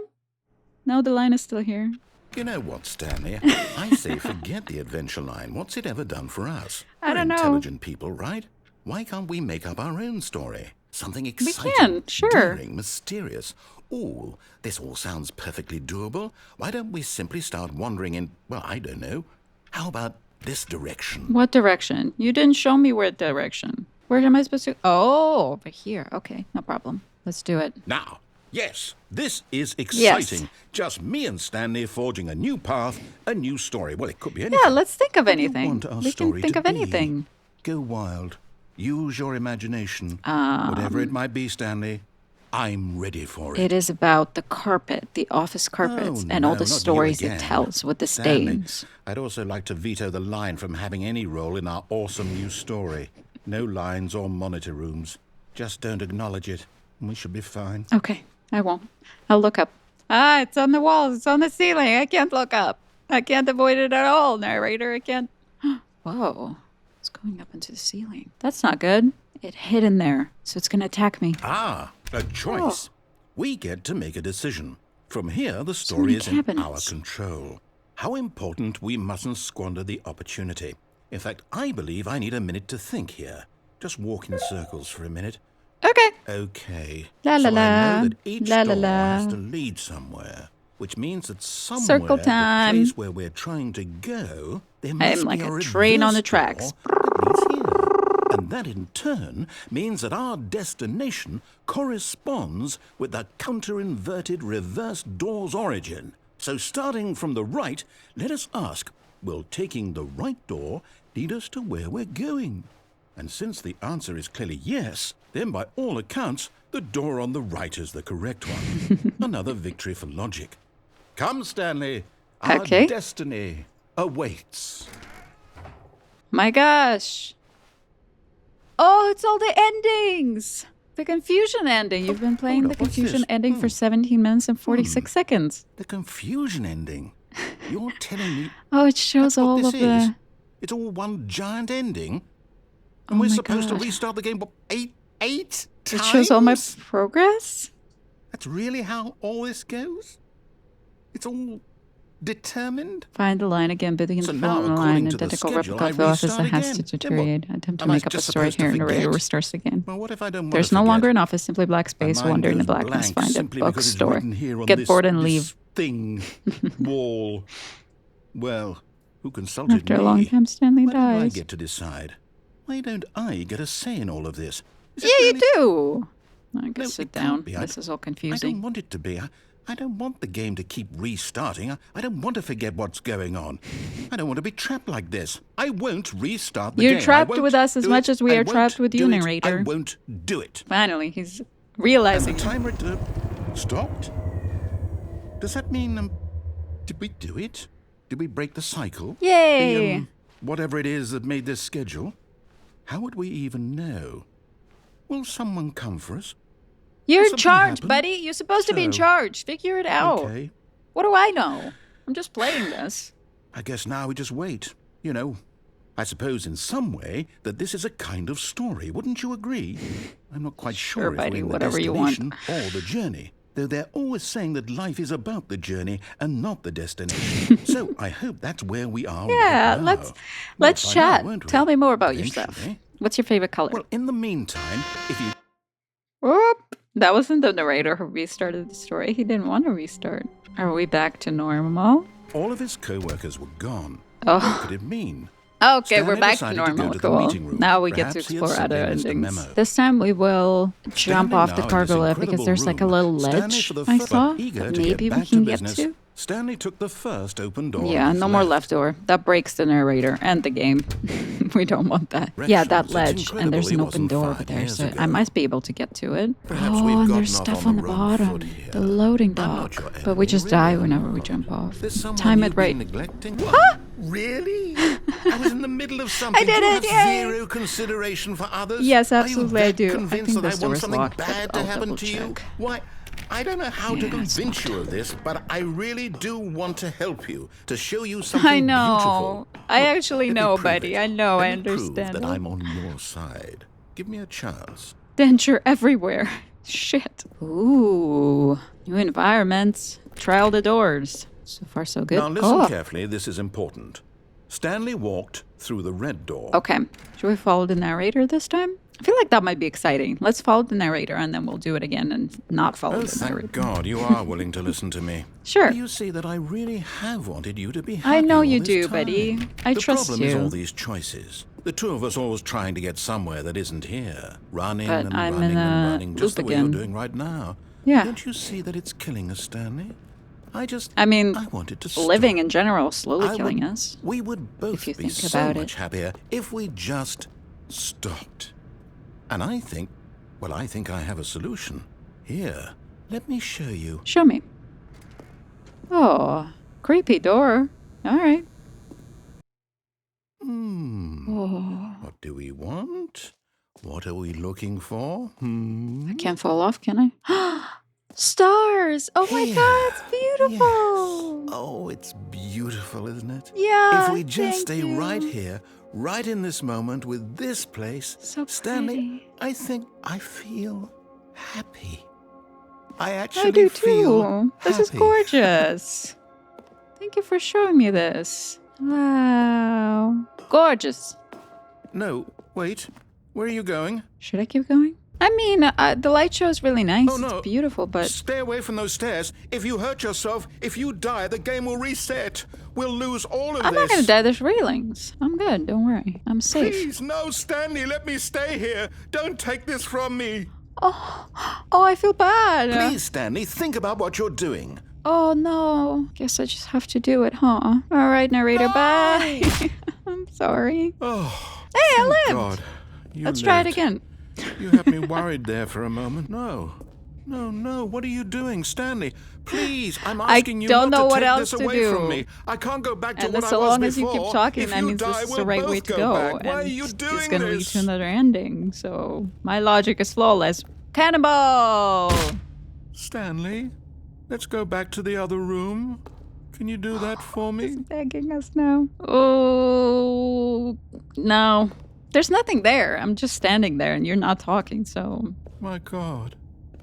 A: No, the line is still here.
B: You know what, Stanley? I say forget the adventure line. What's it ever done for us?
A: I
B: We're
A: don't know.
B: intelligent people, right? Why can't we make up our own story? Something exciting,
A: can, sure.
B: daring, mysterious. Oh, this all sounds perfectly doable. Why don't we simply start wandering in, well, I don't know. How about this direction?
A: What direction? You didn't show me where direction. Where am I supposed to? Oh, over here. Okay, no problem. Let's do it.
B: Now, yes, this is exciting. Just me and Stanley forging a new path, a new story. Well, it could be anything.
A: Yeah, let's think of
B: What do you
A: anything.
B: want our
A: We can
B: story
A: think
B: to
A: of
B: be?
A: anything.
B: Go wild. Use your imagination. Whatever it might be, Stanley, I'm ready for it.
A: It is about the carpet, the office carpets, and all
B: no,
A: the
B: not you
A: stories it
B: again.
A: tells with the
B: Stanley,
A: stains.
B: I'd also like to veto the line from having any role in our awesome new story. No lines or monitor rooms. Just don't acknowledge it, and we should be fine.
A: Okay, I won't. I'll look up. Ah, it's on the walls. It's on the ceiling. I can't look up. I can't avoid it at all, narrator. I can't. Whoa. It's going up into the ceiling. That's not good. It hid in there, so it's going to attack me.
B: Ah, a choice.
A: Oh.
B: We get to make a decision. From here, the
A: many
B: story is in our
A: cabinets.
B: control. How important we mustn't squander the opportunity. In fact, I believe I need a minute to think here. Just walk in circles for a minute.
A: Okay.
B: Okay.
A: La la
B: so
A: la.
B: I know that each
A: La la
B: door
A: la.
B: has to lead somewhere, which means that somewhere,
A: Circle time.
B: the place where we're trying to go, there must
A: like
B: be
A: a
B: a
A: train on the
B: reverse
A: tracks.
B: door that leads here. And that in turn means that our destination corresponds with the counter-inverted reverse door's origin. So starting from the right, let us ask, will taking the right door lead us to where we're going? And since the answer is clearly yes, then by all accounts, the door on the right is the correct one. Another victory for logic. Come, Stanley. Our
A: Okay.
B: destiny awaits.
A: My gosh. Oh, it's all the endings. The confusion ending. You've been playing
B: hold
A: the
B: up, what's
A: confusion
B: this?
A: ending for 17 minutes and 46 seconds.
B: The confusion ending. You're telling me
A: Oh, it shows
B: that's what
A: all
B: this
A: of
B: is?
A: the...
B: It's all one giant ending?
A: Oh
B: And we're
A: my
B: supposed
A: God.
B: to restart the game what, eight
A: It
B: times?
A: shows all my progress?
B: That's really how all this goes? It's all determined?
A: Find the line again, begin
B: So
A: the
B: now,
A: film line,
B: according to the
A: identical
B: schedule,
A: replica
B: I
A: of the office
B: restart
A: that has to
B: again. Then what?
A: deteriorate. Attempt to
B: Am I
A: make up a
B: just
A: story
B: supposed to
A: here and the radio
B: forget?
A: restarts again.
B: Well, what if I don't want
A: There's
B: to
A: no
B: forget?
A: longer an office, simply black
B: My
A: space.
B: mind
A: Wander in the
B: goes
A: blackness,
B: blank
A: find a
B: simply because it's
A: bookstore.
B: written here on
A: Get
B: this,
A: bored and
B: this
A: leave.
B: thing, wall. Well, who consulted
A: After
B: me?
A: a long time, Stanley
B: Why don't I
A: dies.
B: get to decide? Why don't I get a say in all of this? Is it
A: Yeah, you
B: really-
A: do. I
B: No,
A: guess sit
B: it can't
A: down.
B: be.
A: This is all
B: I don't
A: confusing.
B: want it to be. I don't want the game to keep restarting. I don't want to forget what's going on. I don't want to be trapped like this. I won't restart the
A: You're
B: game. I
A: trapped
B: won't
A: with us as
B: do
A: much
B: it.
A: as we
B: I
A: are
B: won't
A: trapped with you,
B: do it.
A: narrator.
B: I won't do it.
A: Finally, he's
B: And
A: realizing.
B: the timer stopped? Does that mean, did we do it? Did we break the cycle?
A: Yay!
B: Whatever it is that made this schedule? How would we even know? Will someone come for us?
A: You're in
B: Something
A: charge,
B: happened?
A: buddy. You're supposed to be in
B: So,
A: charge. Figure it out.
B: Okay.
A: What do I know? I'm just playing this.
B: I guess now we just wait. You know, I suppose in some way that this is a kind of story. Wouldn't you agree? I'm not quite
A: Sure,
B: sure if
A: buddy,
B: we're in the
A: whatever you want.
B: destination or the journey. Though they're always saying that life is about the journey and not the destination. So I hope that's where we are
A: Yeah,
B: right now.
A: let's
B: We'll
A: chat.
B: find out, won't we?
A: Tell me more about yourself.
B: Eventually.
A: What's your favorite color?
B: Well, in the meantime, if you...
A: Whoop. That wasn't the narrator who restarted the story. He didn't want to restart. Are we back to normal?
B: All of his co-workers were gone.
A: Oh.
B: What could it mean?
A: Okay,
B: Stanley
A: we're back to
B: decided to go
A: normal.
B: to the
A: Cool.
B: meeting room.
A: Now we get to
B: Perhaps he had
A: explore other
B: simply missed a
A: endings.
B: memo.
A: This time we will jump
B: Standing
A: off the
B: now in
A: cargo
B: this
A: lift because
B: incredible
A: there's like a
B: room,
A: little
B: Stanley
A: ledge
B: for the
A: I
B: first
A: saw
B: eager
A: that
B: to
A: maybe
B: get
A: we
B: back
A: can
B: to
A: get
B: business.
A: to.
B: Stanley took the first open door.
A: Yeah,
B: on his
A: no more left door. That breaks the narrator and the game. We don't want that. Yeah, that
B: Restaurants, it's
A: ledge.
B: incredible
A: And there's
B: he
A: an open
B: wasn't
A: door
B: 5
A: over there,
B: years
A: so
B: ago.
A: I might be able to get to it.
B: Perhaps
A: Oh,
B: we've
A: and
B: gotten
A: there's
B: off
A: stuff
B: on
A: on
B: the
A: the
B: wrong
A: bottom.
B: foot here.
A: The loading
B: I'm
A: dock.
B: not your
A: But we
B: enemy,
A: just
B: really,
A: die
B: I'm
A: whenever we
B: not.
A: jump off.
B: There's someone
A: Time
B: you've
A: it
B: been
A: right.
B: neglecting? What? Really? I was in the middle of something.
A: did
B: Do you
A: it,
B: have
A: yay.
B: zero consideration for others?
A: Yes, absolutely,
B: Are
A: I
B: you
A: do.
B: that
A: I
B: convinced
A: think
B: that
A: this
B: I
A: door
B: want
A: is
B: something
A: locked,
B: bad
A: but
B: to
A: I'll
B: happen to you?
A: double-check.
B: Why? I don't know how to
A: Yeah, it's
B: convince you
A: locked.
B: of this, but I really do want to help you, to show you something
A: I know.
B: beautiful.
A: I
B: Look,
A: actually
B: let me
A: know,
B: prove
A: buddy.
B: it.
A: I know.
B: Let
A: I
B: me prove
A: understand.
B: that I'm on your side. Give me a chance.
A: Denture everywhere. Shit. Ooh. New environments. Try all the doors. So far, so good.
B: Now listen
A: Oh.
B: carefully, this is important. Stanley walked through the red door.
A: Okay. Should we follow the narrator this time? I feel like that might be exciting. Let's follow the narrator and then we'll do it again and not follow
B: Oh,
A: the narrator.
B: thank God you are willing to listen to me.
A: Sure.
B: You see that I really have wanted you to be happy
A: I know
B: all
A: you
B: this
A: do,
B: time.
A: buddy. I trust
B: The problem is
A: you.
B: all these choices. The two of us always trying to get somewhere that isn't here. Running
A: But
B: and
A: I'm
B: running
A: in
B: and
A: a
B: running, just the
A: loop
B: way you're
A: again.
B: doing right now.
A: Yeah.
B: Don't you see that it's killing us, Stanley?
A: I mean,
B: I wanted to stop.
A: living in general is slowly
B: I
A: killing
B: would-
A: us.
B: We would both
A: if you
B: be
A: think
B: so
A: about
B: much
A: it.
B: happier if we just stopped. And I think I have a solution. Here, let me show you.
A: Show me. Oh, creepy door. All right. Oh,
B: What do we want? What are we looking for?
A: I can't fall off, can I? Stars! Oh my
B: Here.
A: God, it's beautiful.
B: Yes. Oh, it's beautiful, isn't it?
A: Yeah.
B: If we just
A: thank
B: stay
A: you.
B: right here, right in this moment with this place,
A: So
B: Stanley,
A: pretty.
B: I think I feel happy. I
A: I
B: actually
A: do
B: feel
A: too. This is
B: happy.
A: gorgeous. Thank you for showing me this. Wow. Gorgeous.
B: No, wait. Where are you going?
A: Should I keep going? I mean, the light show is really nice.
B: Oh, no.
A: It's beautiful, but
B: Stay away from those stairs. If you hurt yourself, if you die, the game will reset. We'll lose all of
A: I'm
B: this.
A: not gonna die. There's railings. I'm good. Don't worry. I'm safe.
B: Please, no, Stanley, let me stay here. Don't take this from me.
A: Oh, I feel bad.
B: Please, Stanley, think about what you're doing.
A: Oh no. Guess I just have to do it, huh? All right, narrator. Bye. I'm sorry.
B: Oh,
A: Hey, I
B: thank
A: lived.
B: God. You
A: Let's try it
B: lived.
A: again.
B: You had me worried there for a moment. No. No, what are you doing, Stanley? Please, I'm asking you
A: don't
B: not
A: know
B: to
A: what
B: take
A: else
B: this
A: to
B: away
A: do.
B: from me. I can't go back to
A: And
B: what I
A: so
B: was
A: long as you
B: before.
A: keep talking,
B: If
A: that
B: you
A: means
B: die,
A: this is
B: we'll
A: the right
B: both
A: way to
B: go
A: go.
B: back. Why
A: And
B: are you
A: it's
B: doing
A: gonna lead
B: this?
A: to another ending. So my logic is flawless. Cannonball!
B: Stanley, let's go back to the other room. Can you do that for me?
A: He's begging us now. Oh no. There's nothing there. I'm just standing there and you're not talking, so
B: My God,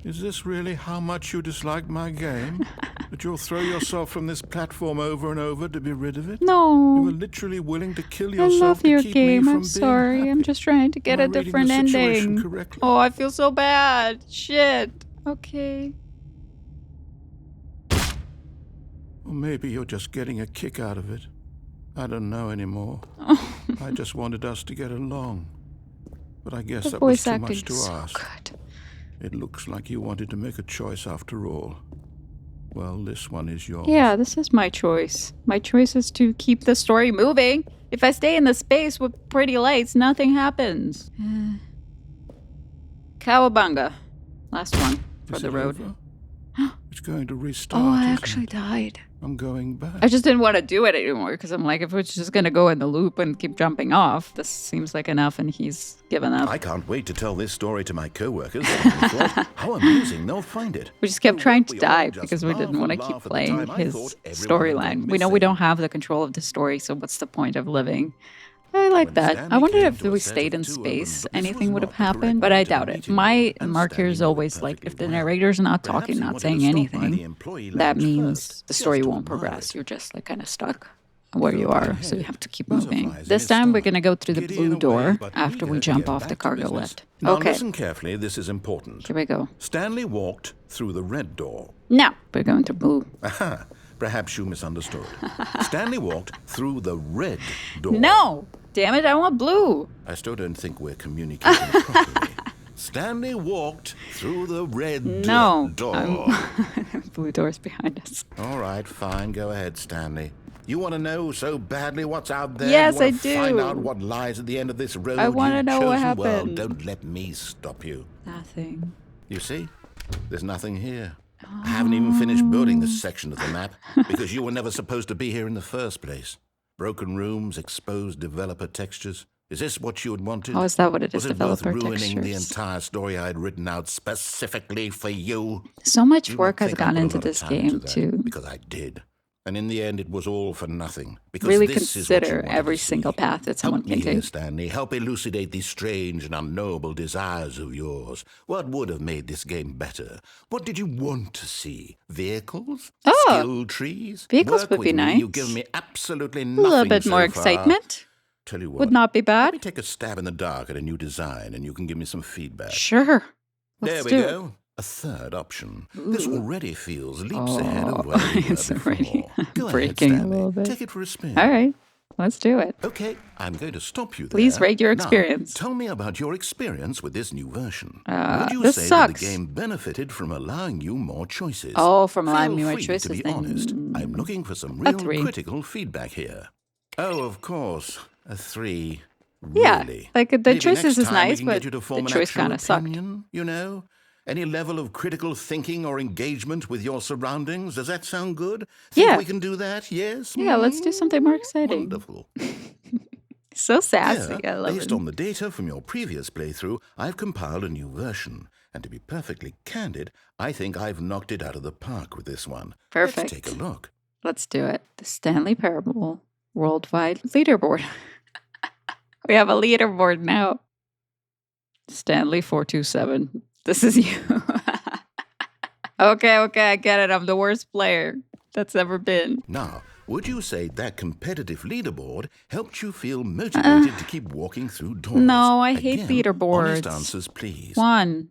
B: is this really how much you dislike my game? That you'll throw yourself from this platform over and over to be rid of it? You were
A: no.
B: literally willing to kill
A: I
B: yourself
A: love
B: to
A: your
B: keep
A: game.
B: me from
A: I'm
B: being
A: sorry.
B: happy.
A: I'm just trying to get
B: Am I
A: a
B: reading
A: different
B: the situation
A: ending.
B: correctly?
A: Oh, I feel so bad. Shit. Okay.
B: Or maybe you're just getting a kick out of it. I don't know anymore. I just wanted us to get along. But I guess
A: The
B: that was
A: voice
B: too
A: acting
B: much to
A: is so
B: ask.
A: good.
B: It looks like you wanted to make a choice after all. Well, this one is yours.
A: Yeah, this is my choice. My choice is to keep the story moving. If I stay in the space with pretty lights, nothing happens. Cowabunga. Last one for
B: Is
A: the
B: it
A: road.
B: over? It It's going to restart.
A: Oh, I
B: isn't
A: actually
B: it?
A: died.
B: I'm going back.
A: I just didn't want to do it anymore because I'm like, if it's just going to go in the loop and keep jumping off, this seems like enough, and he's given up.
B: I can't wait to tell this story to my co-workers. How amusing they'll find it.
A: We just kept
B: Well,
A: trying to
B: we all
A: die
B: just
A: because we
B: laugh
A: didn't want to
B: and
A: keep
B: laugh at the
A: playing
B: time. I
A: his
B: thought everyone had gone
A: storyline. We know we
B: missing.
A: don't have the control of the story, so what's the point of living? I like
B: When
A: that.
B: Stanley
A: I wonder
B: came
A: if
B: to a
A: we
B: set
A: stayed
B: of
A: in
B: 2 of them,
A: space,
B: but this
A: anything
B: was
A: would have
B: not the direct
A: happened, but I
B: way to
A: doubt it.
B: meeting
A: My
B: him, and
A: marker
B: Stanley
A: is
B: knew it
A: always like, if the
B: perfectly well.
A: narrator's not
B: Perhaps
A: talking,
B: he
A: not
B: wanted
A: saying
B: to stop by the
A: anything,
B: employee
A: that
B: lounge
A: means
B: first,
A: the
B: just
A: story
B: to
A: won't
B: admire
A: progress.
B: it.
A: You're just like kind of stuck where you
B: Felt
A: are,
B: my
A: so you
B: head,
A: have to keep
B: butterflies
A: moving.
B: in
A: This
B: his
A: time we're
B: stomach.
A: going to go through the
B: Giddy
A: blue
B: in a way,
A: door
B: but
A: after
B: eager
A: we
B: to
A: jump
B: get
A: off the
B: back to
A: cargo
B: business.
A: lift.
B: Now
A: Okay,
B: listen carefully, this is important.
A: here we go.
B: Stanley walked through the red door.
A: Now we're going to blue.
B: Aha, perhaps you misunderstood. Stanley walked through the red door.
A: No! Damn it, I want blue.
B: I still don't think we're communicating properly. Stanley walked through the red
A: No.
B: door.
A: Blue door's behind us.
B: All right, fine. Go ahead, Stanley. You want to know so badly what's out there?
A: Yes,
B: you wanna
A: I do.
B: Find out what lies at the end of this road.
A: I wanna
B: you've
A: know what
B: chosen? Well,
A: happened.
B: don't let me stop you.
A: Nothing.
B: You see, there's nothing here. I haven't even finished building this section of the map because you were never supposed to be here in the first place. Broken rooms, exposed developer textures. Is this what you had wanted?
A: Oh, is that what it is,
B: Was it worth
A: developer
B: ruining the
A: textures?
B: entire story I had written out specifically for you?
A: So much
B: Do not
A: work has
B: think I
A: gone
B: put a
A: into
B: lot of
A: this
B: time
A: game
B: that,
A: to
B: because I did. And in the end, it was all for nothing. Because
A: really
B: this is what you
A: consider
B: wanted
A: every
B: to see.
A: single path that someone
B: Help me
A: can
B: here,
A: take.
B: Stanley. Help elucidate these strange and unknowable desires of yours. What would have made this game better? What did you want to see? Vehicles?
A: Oh,
B: Skill trees?
A: vehicles
B: Work
A: would
B: with
A: be
B: me.
A: nice.
B: You've given me absolutely
A: A
B: nothing
A: little bit
B: so
A: more
B: far.
A: excitement
B: Tell you what,
A: would not be
B: let
A: bad.
B: me take a stab in the dark at a new design, and you can give me some feedback.
A: Sure.
B: There
A: Let's
B: we
A: do it.
B: go. A third option. This
A: Ooh.
B: already feels leaps ahead of
A: Oh,
B: where we were
A: it's
B: before.
A: already
B: Go ahead,
A: breaking a
B: Stanley.
A: little bit.
B: Take it for a spin.
A: All right, let's do it.
B: Okay, I'm going to stop you there.
A: Please rate your
B: Now,
A: experience.
B: tell me about your experience with this new version. Would you
A: This
B: say
A: sucks.
B: that the game benefited from allowing you more choices?
A: Oh, from allowing
B: Feel
A: me more
B: free
A: choices,
B: to be
A: then
B: honest. I'm looking for some
A: a
B: real
A: 3.
B: critical feedback here. Oh, of course, a 3.
A: Yeah,
B: Really?
A: like the
B: Maybe
A: choices
B: next
A: is
B: time we
A: nice,
B: can
A: but
B: get you to form
A: the
B: an
A: choice
B: actual
A: kind of sucked.
B: opinion, you know? Any level of critical thinking or engagement with your surroundings? Does that sound good? Think
A: Yeah.
B: we can do that? Yes?
A: Yeah, let's do something more exciting.
B: Wonderful.
A: So sassy.
B: Here,
A: I love
B: based
A: it.
B: on the data from your previous playthrough, I've compiled a new version. And to be perfectly candid, I think I've knocked it out of the park with this one.
A: Perfect.
B: Let's take a look.
A: Let's do it. The Stanley Parable Worldwide Leaderboard. We have a leaderboard now. Stanley 427. This is you. Okay, I get it. I'm the worst player that's ever been.
B: Now, would you say that competitive leaderboard helped you feel motivated to keep walking through doors?
A: No, I hate
B: Again,
A: leaderboards.
B: Honest answers, please.
A: 1.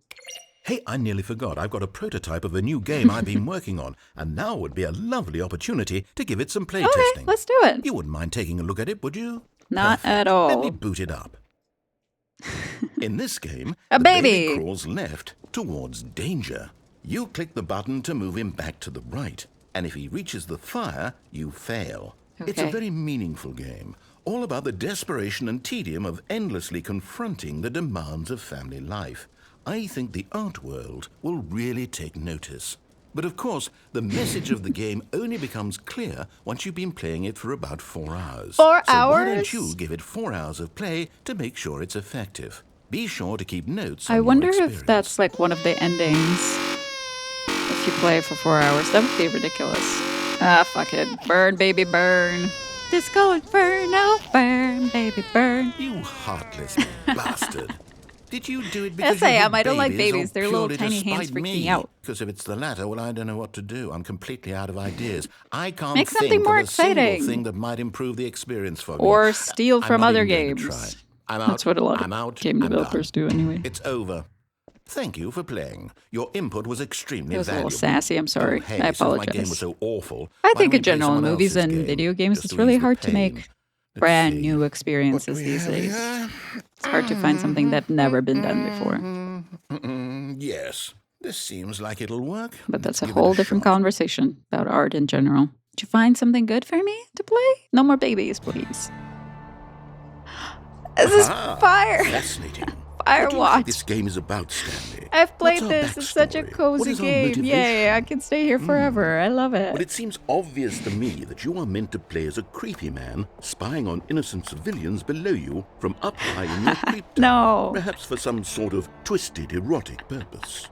B: Hey, I nearly forgot. I've got a prototype of a new game I've been working on, and now would be a lovely opportunity to give it some
A: Okay,
B: playtesting.
A: let's do it.
B: You wouldn't mind taking a look at it, would you?
A: Not
B: Perfect.
A: at all.
B: Let me boot it up. In this game,
A: A
B: the
A: baby.
B: crawls left towards danger. You click the button to move him back to the right, and if he reaches the fire, you fail. It's a
A: Okay.
B: very meaningful game, all about the desperation and tedium of endlessly confronting the demands of family life. I think the art world will really take notice. But of course, the message of the game only becomes clear once you've been playing it for about 4 hours.
A: 4
B: So why
A: hours?
B: don't you give it 4 hours of play to make sure it's effective? Be sure to keep notes on
A: I
B: your
A: wonder
B: experience.
A: if that's like one of the endings. If you play for 4 hours, that would be ridiculous. Ah, fuck it. Burn, baby, burn. Disco Inferno, burn, baby, burn.
B: You heartless bastard. Did you do it because
A: Yes, I
B: you
A: am.
B: hate
A: I don't like
B: babies,
A: babies.
B: or
A: Their little
B: purely
A: tiny
B: to
A: hands
B: spite
A: freak me
B: me?
A: out.
B: Because if it's the latter, well, I don't know what to do. I'm completely out of ideas. I can't
A: Make something
B: think
A: more
B: of a single
A: exciting.
B: thing that might improve the experience for me.
A: Or steal
B: I'm
A: from
B: not
A: other
B: even going to
A: games.
B: try. I'm out.
A: That's what a lot
B: I'm out.
A: of game
B: I'm
A: developers
B: done.
A: do anyway.
B: It's over. Thank you for playing. Your input was extremely
A: It was a
B: valuable.
A: little sassy. I'm sorry.
B: Oh, hey,
A: I
B: since my game
A: apologize.
B: was so awful,
A: I
B: why
A: think
B: don't
A: in
B: we play
A: general, in
B: someone
A: movies
B: else's
A: and
B: game,
A: video games,
B: just
A: it's
B: to
A: really
B: ease the
A: hard to
B: pain?
A: make
B: Let's
A: brand
B: see.
A: new
B: What
A: experiences
B: do we
A: these
B: have
A: days.
B: here?
A: It's hard to find something that never been done before.
B: Yes, this seems like it'll work.
A: But
B: Let's
A: that's a
B: give it
A: whole different
B: shot.
A: conversation about art in general. Did you find something good for me to play? No more babies, please. This is
B: Ah,
A: fire.
B: Fascinating. What do you think this
A: Firewatch.
B: game is about, Stanley?
A: I've
B: What's
A: played
B: our
A: this. It's such a
B: backstory? What
A: cozy
B: is our
A: game.
B: motivation?
A: Yay, I can stay here forever. I love it.
B: Well, it seems obvious to me that you are meant to play as a creepy man spying on innocent civilians below you from up high in your creep tower.
A: No.
B: Perhaps for some sort of twisted erotic purpose.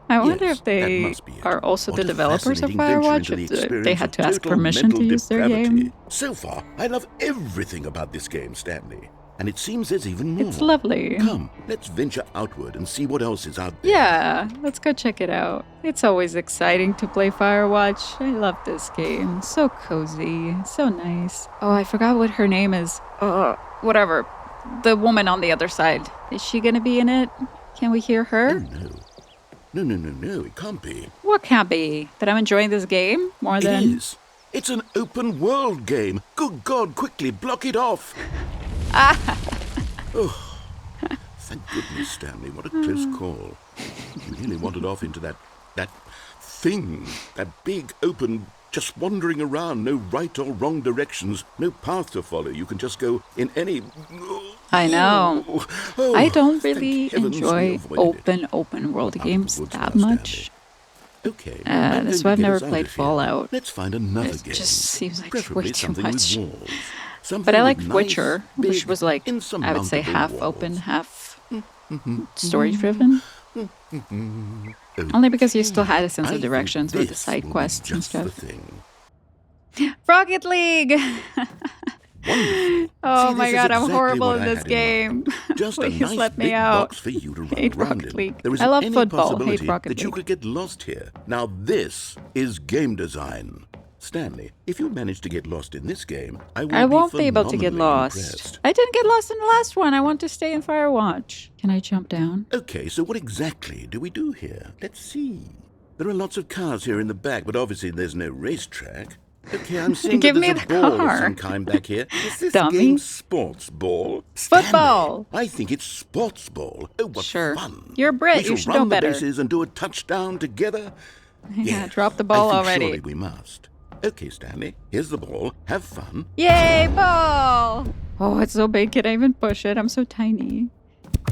A: I wonder
B: Yes,
A: if
B: that
A: they
B: must be it.
A: are also
B: What
A: the
B: a
A: developers of
B: fascinating venture
A: Firewatch,
B: into the
A: if they
B: experience
A: had
B: of
A: to ask
B: total
A: permission to
B: mental
A: use their
B: depravity.
A: game.
B: So far, I love everything about this game, Stanley. And it seems there's even more.
A: It's lovely.
B: Come, let's venture outward and see what else is out there.
A: Yeah, let's go check it out. It's always exciting to play Firewatch. I love this game. So cozy, so nice. Oh, I forgot what her name is. Whatever. The woman on the other side. Is she gonna be in it? Can we hear her?
B: No, it can't be.
A: What can't be? That I'm enjoying this game more
B: It
A: than...
B: is. It's an open world game. Good God, quickly block it off. Oh, thank goodness, Stanley. What a close call. You nearly wandered off into that thing. That big, open, just wandering around. No right or wrong directions. No path to follow. You can just go in any...
A: I know.
B: Oh,
A: I don't
B: thank
A: really
B: heavens we
A: enjoy
B: avoided it.
A: open world
B: Out of
A: games
B: the woods
A: that
B: now,
A: much.
B: Okay, I'm
A: That's
B: going
A: why
B: to
A: I've
B: get
A: never
B: us out
A: played
B: of here.
A: Fallout.
B: Let's find another
A: It
B: game.
A: just seems like
B: Preferably
A: way too
B: something
A: much.
B: with walls. Something
A: But I
B: with
A: liked
B: nice,
A: Witcher, which
B: big,
A: was like, I would say half
B: insurmountable
A: open,
B: walls.
A: half story-driven. Only because you still had a sense
B: I
A: of
B: think
A: directions with the
B: this
A: side
B: will be
A: quests and
B: just the
A: stuff.
B: thing.
A: Rocket League!
B: Wonderful.
A: Oh
B: See,
A: my
B: this is
A: god, I'm
B: exactly
A: horrible
B: what
A: in
B: I
A: this
B: had in
A: game.
B: mind. Just a
A: Please
B: nice
A: let me
B: big
A: out.
B: box for you to run
A: Hate
B: around
A: Rocket
B: in.
A: League.
B: There
A: I
B: isn't
A: love
B: any
A: football. Hate
B: possibility
A: Rocket
B: that you
A: League.
B: could get lost here. Now this is game design. Stanley, if you manage to get lost in this game, I will
A: I won't be able to get
B: phenomenally
A: lost.
B: impressed.
A: I didn't get lost in the last one. I want to stay in Firewatch. Can I jump down?
B: Okay, so what exactly do we do here? Let's see. There are lots of cars here in the back, but obviously there's no racetrack. Okay, I'm seeing
A: Give
B: that
A: me
B: there's a
A: the
B: ball
A: car.
B: of some kind back here. Is this
A: Dummy.
B: game sports ball? Stanley,
A: Football.
B: I think it's sports ball. Oh, what
A: Sure.
B: fun.
A: You're a Brit.
B: We
A: You
B: shall
A: should
B: run
A: know
B: the
A: better.
B: bases and do a touchdown together.
A: Yeah,
B: Yes,
A: drop the ball
B: I think
A: already.
B: surely we must. Okay, Stanley, here's the ball. Have fun.
A: Yay, ball! Oh, it's so big. Can I even push it? I'm so tiny.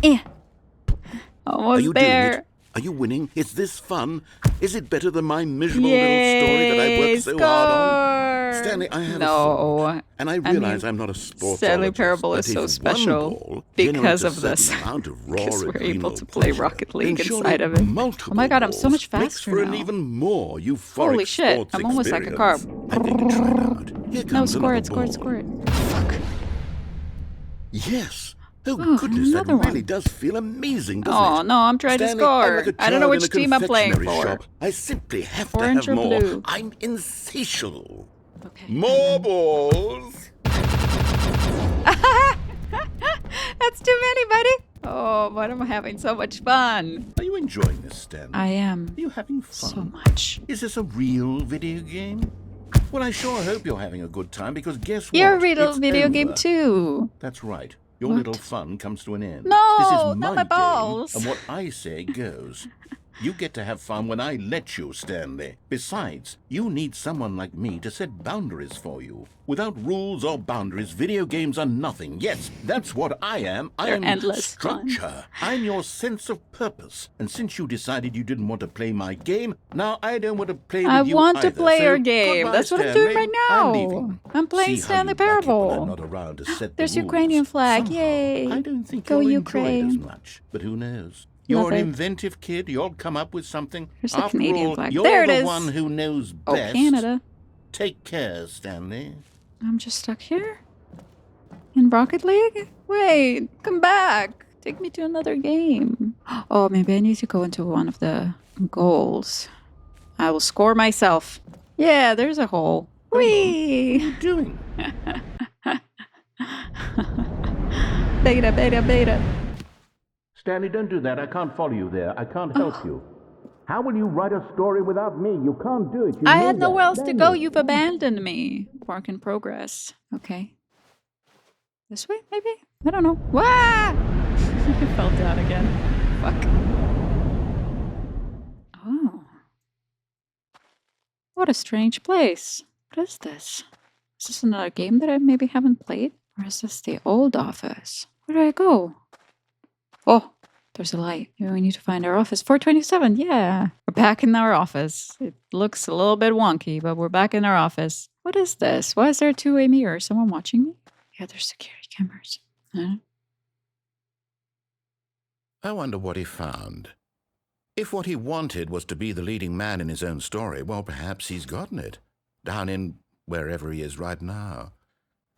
A: Eh.
B: Are
A: Almost
B: you doing
A: there.
B: it? Are you winning? Is this fun? Is it better than my miserable
A: Yay,
B: little story that I worked so hard on?
A: score!
B: Stanley, I have a
A: No.
B: thought, and I realize
A: mean,
B: I'm not a sportsologist.
A: Stanley Parable is
B: but
A: so
B: if
A: special
B: one ball
A: because
B: generates a
A: of this.
B: certain amount of raw
A: Because we're
B: adrenal
A: able to play
B: pleasure,
A: Rocket League
B: then surely
A: inside of it.
B: multiple
A: Oh my god, I'm so much
B: balls makes
A: faster
B: for
A: now.
B: an even more euphoric
A: Holy shit,
B: sports
A: I'm almost like a car.
B: experience. I'm going to try it out. Here
A: No,
B: comes
A: score
B: another
A: it, score it,
B: ball.
A: score it. Fuck.
B: Yes. Oh,
A: Oh,
B: goodness, that
A: another one.
B: really does feel amazing, doesn't it?
A: Oh, no, I'm trying to
B: Stanley, I'm like
A: score.
B: a
A: I don't know
B: child
A: which
B: in a
A: team I'm playing
B: confectionery
A: for.
B: shop. I simply have
A: Orange
B: to
A: or
B: have more.
A: blue?
B: I'm insatiable.
A: Okay.
B: More balls.
A: That's too many, buddy. Oh, but I'm having so much fun.
B: Are you enjoying this, Stanley?
A: I am.
B: Are you having fun?
A: So much.
B: Is this a real video game? Well, I sure hope you're having a good time, because guess what?
A: You're a real
B: It's
A: video
B: over.
A: game too.
B: That's right. Your
A: What?
B: little fun comes to an end.
A: No,
B: this is
A: not
B: my
A: my
B: game,
A: balls.
B: and what I say goes. You get to have fun when I let you, Stanley. Besides, you need someone like me to set boundaries for you. Without rules or boundaries, video games are nothing. Yes, that's what I am. I
A: They're
B: am
A: endless fun.
B: structure. I'm your sense of purpose. And since you decided you didn't want to play my game, now I don't want to play with
A: I
B: you
A: want to
B: either.
A: play
B: So,
A: your game.
B: goodbye,
A: That's what I'm
B: Stanley.
A: doing right now.
B: I'm leaving.
A: I'm playing
B: See how
A: Stanley
B: you like it when I'm
A: Parable.
B: not around to set the
A: There's
B: rules.
A: Ukrainian flag.
B: Somehow,
A: Yay.
B: I don't think
A: Go
B: you'll
A: Ukraine.
B: enjoy it as much. But who knows?
A: Love
B: You're an
A: it.
B: inventive kid. You'll come up with something.
A: There's the
B: After
A: Canadian
B: all,
A: flag.
B: you're
A: There it
B: the
A: is.
B: one who knows
A: Oh,
B: best.
A: Canada.
B: Take care, Stanley.
A: I'm just stuck here? In Rocket League? Wait, come back. Take me to another game. Oh, maybe I need to go into one of the goals. I will score myself. Yeah, there's a hole. Whee!
B: Doing?
A: Beta, beta, beta.
B: Stanley, don't do that. I can't follow you there. I can't help you. How will you write a story without me? You can't do it. You
A: I
B: know
A: had nowhere
B: that.
A: else to go. You've abandoned me. Work in progress. Okay. This way, maybe? I don't know. Wah! I fell down again. Fuck. Oh. What a strange place. What is this? Is this another game that I maybe haven't played? Or is this the old office? Where do I go? Oh, there's a light. Yeah, we need to find our office. 427. Yeah. We're back in our office. It looks a little bit wonky, but we're back in our office. What is this? Why is there a two-way mirror? Someone watching me? Yeah, there's security cameras. Huh?
B: I wonder what he found. If what he wanted was to be the leading man in his own story, well, perhaps he's gotten it. Down in wherever he is right now.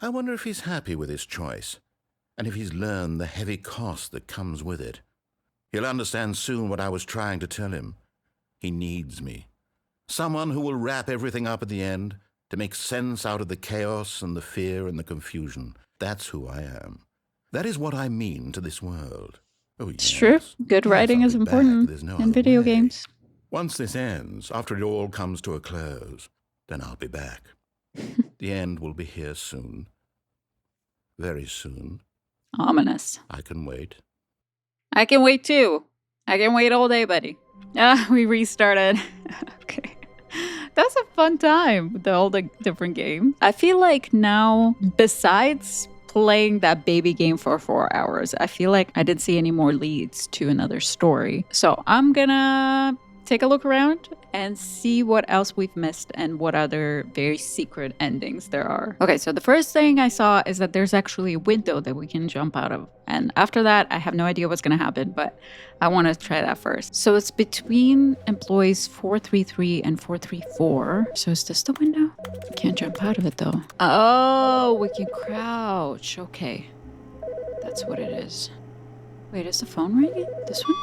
B: I wonder if he's happy with his choice, and if he's learned the heavy cost that comes with it. He'll understand soon what I was trying to tell him. He needs me. Someone who will wrap everything up at the end, to make sense out of the chaos and the fear and the confusion. That's who I am. That is what I mean to this world. Oh, yes.
A: It's true. Good writing is important in video games.
B: Once this ends, after it all comes to a close, then I'll be back. The end will be here soon. Very soon.
A: Ominous.
B: I can wait.
A: I can wait too. I can wait all day, buddy. We restarted. Okay. That's a fun time with all the different games. I feel like now, besides playing that baby game for 4 hours, I feel like I didn't see any more leads to another story. So I'm gonna take a look around and see what else we've missed and what other very secret endings there are. Okay, so the first thing I saw is that there's actually a window that we can jump out of. And after that, I have no idea what's gonna happen, but I wanna try that first. So it's between employees 433 and 434. So is this the window? Can't jump out of it though. Oh, we can crouch. Okay, that's what it is. Wait, is the phone ringing? This one?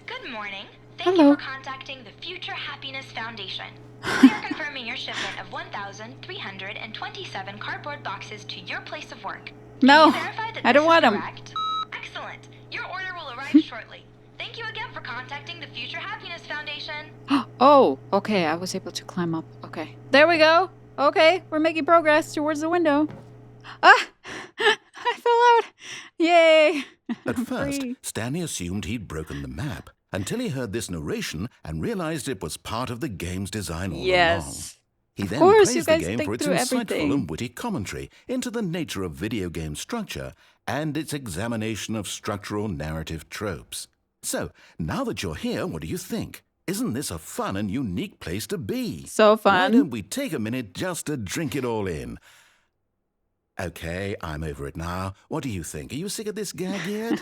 D: Good morning. Thank
A: Hello.
D: you for contacting the Future Happiness Foundation. We are confirming your shipment of 1,327 cardboard boxes to your place of work.
A: No,
D: Can you verify that
A: I don't
D: this
A: want
D: is
A: 'em.
D: correct? Excellent. Your order will arrive shortly. Thank you again for contacting the Future Happiness Foundation.
A: Oh, okay, I was able to climb up. Okay. There we go. Okay, we're making progress towards the window. Ah! I fell out. Yay.
B: At
A: I'm
B: first,
A: free.
B: Stanley assumed he'd broken the map, until he heard this narration and realized it was part of the game's design all along.
A: Yes.
B: He
A: Of
B: then
A: course, you
B: praised the
A: guys
B: game
A: think
B: for its
A: through
B: insightful
A: everything.
B: and witty commentary into the nature of video game structure and its examination of structural narrative tropes. So, now that you're here, what do you think? Isn't this a fun and unique place to be?
A: So
B: Why
A: fun.
B: don't we take a minute just to drink it all in? Okay, I'm over it now. What do you think? Are you sick of this gag yet?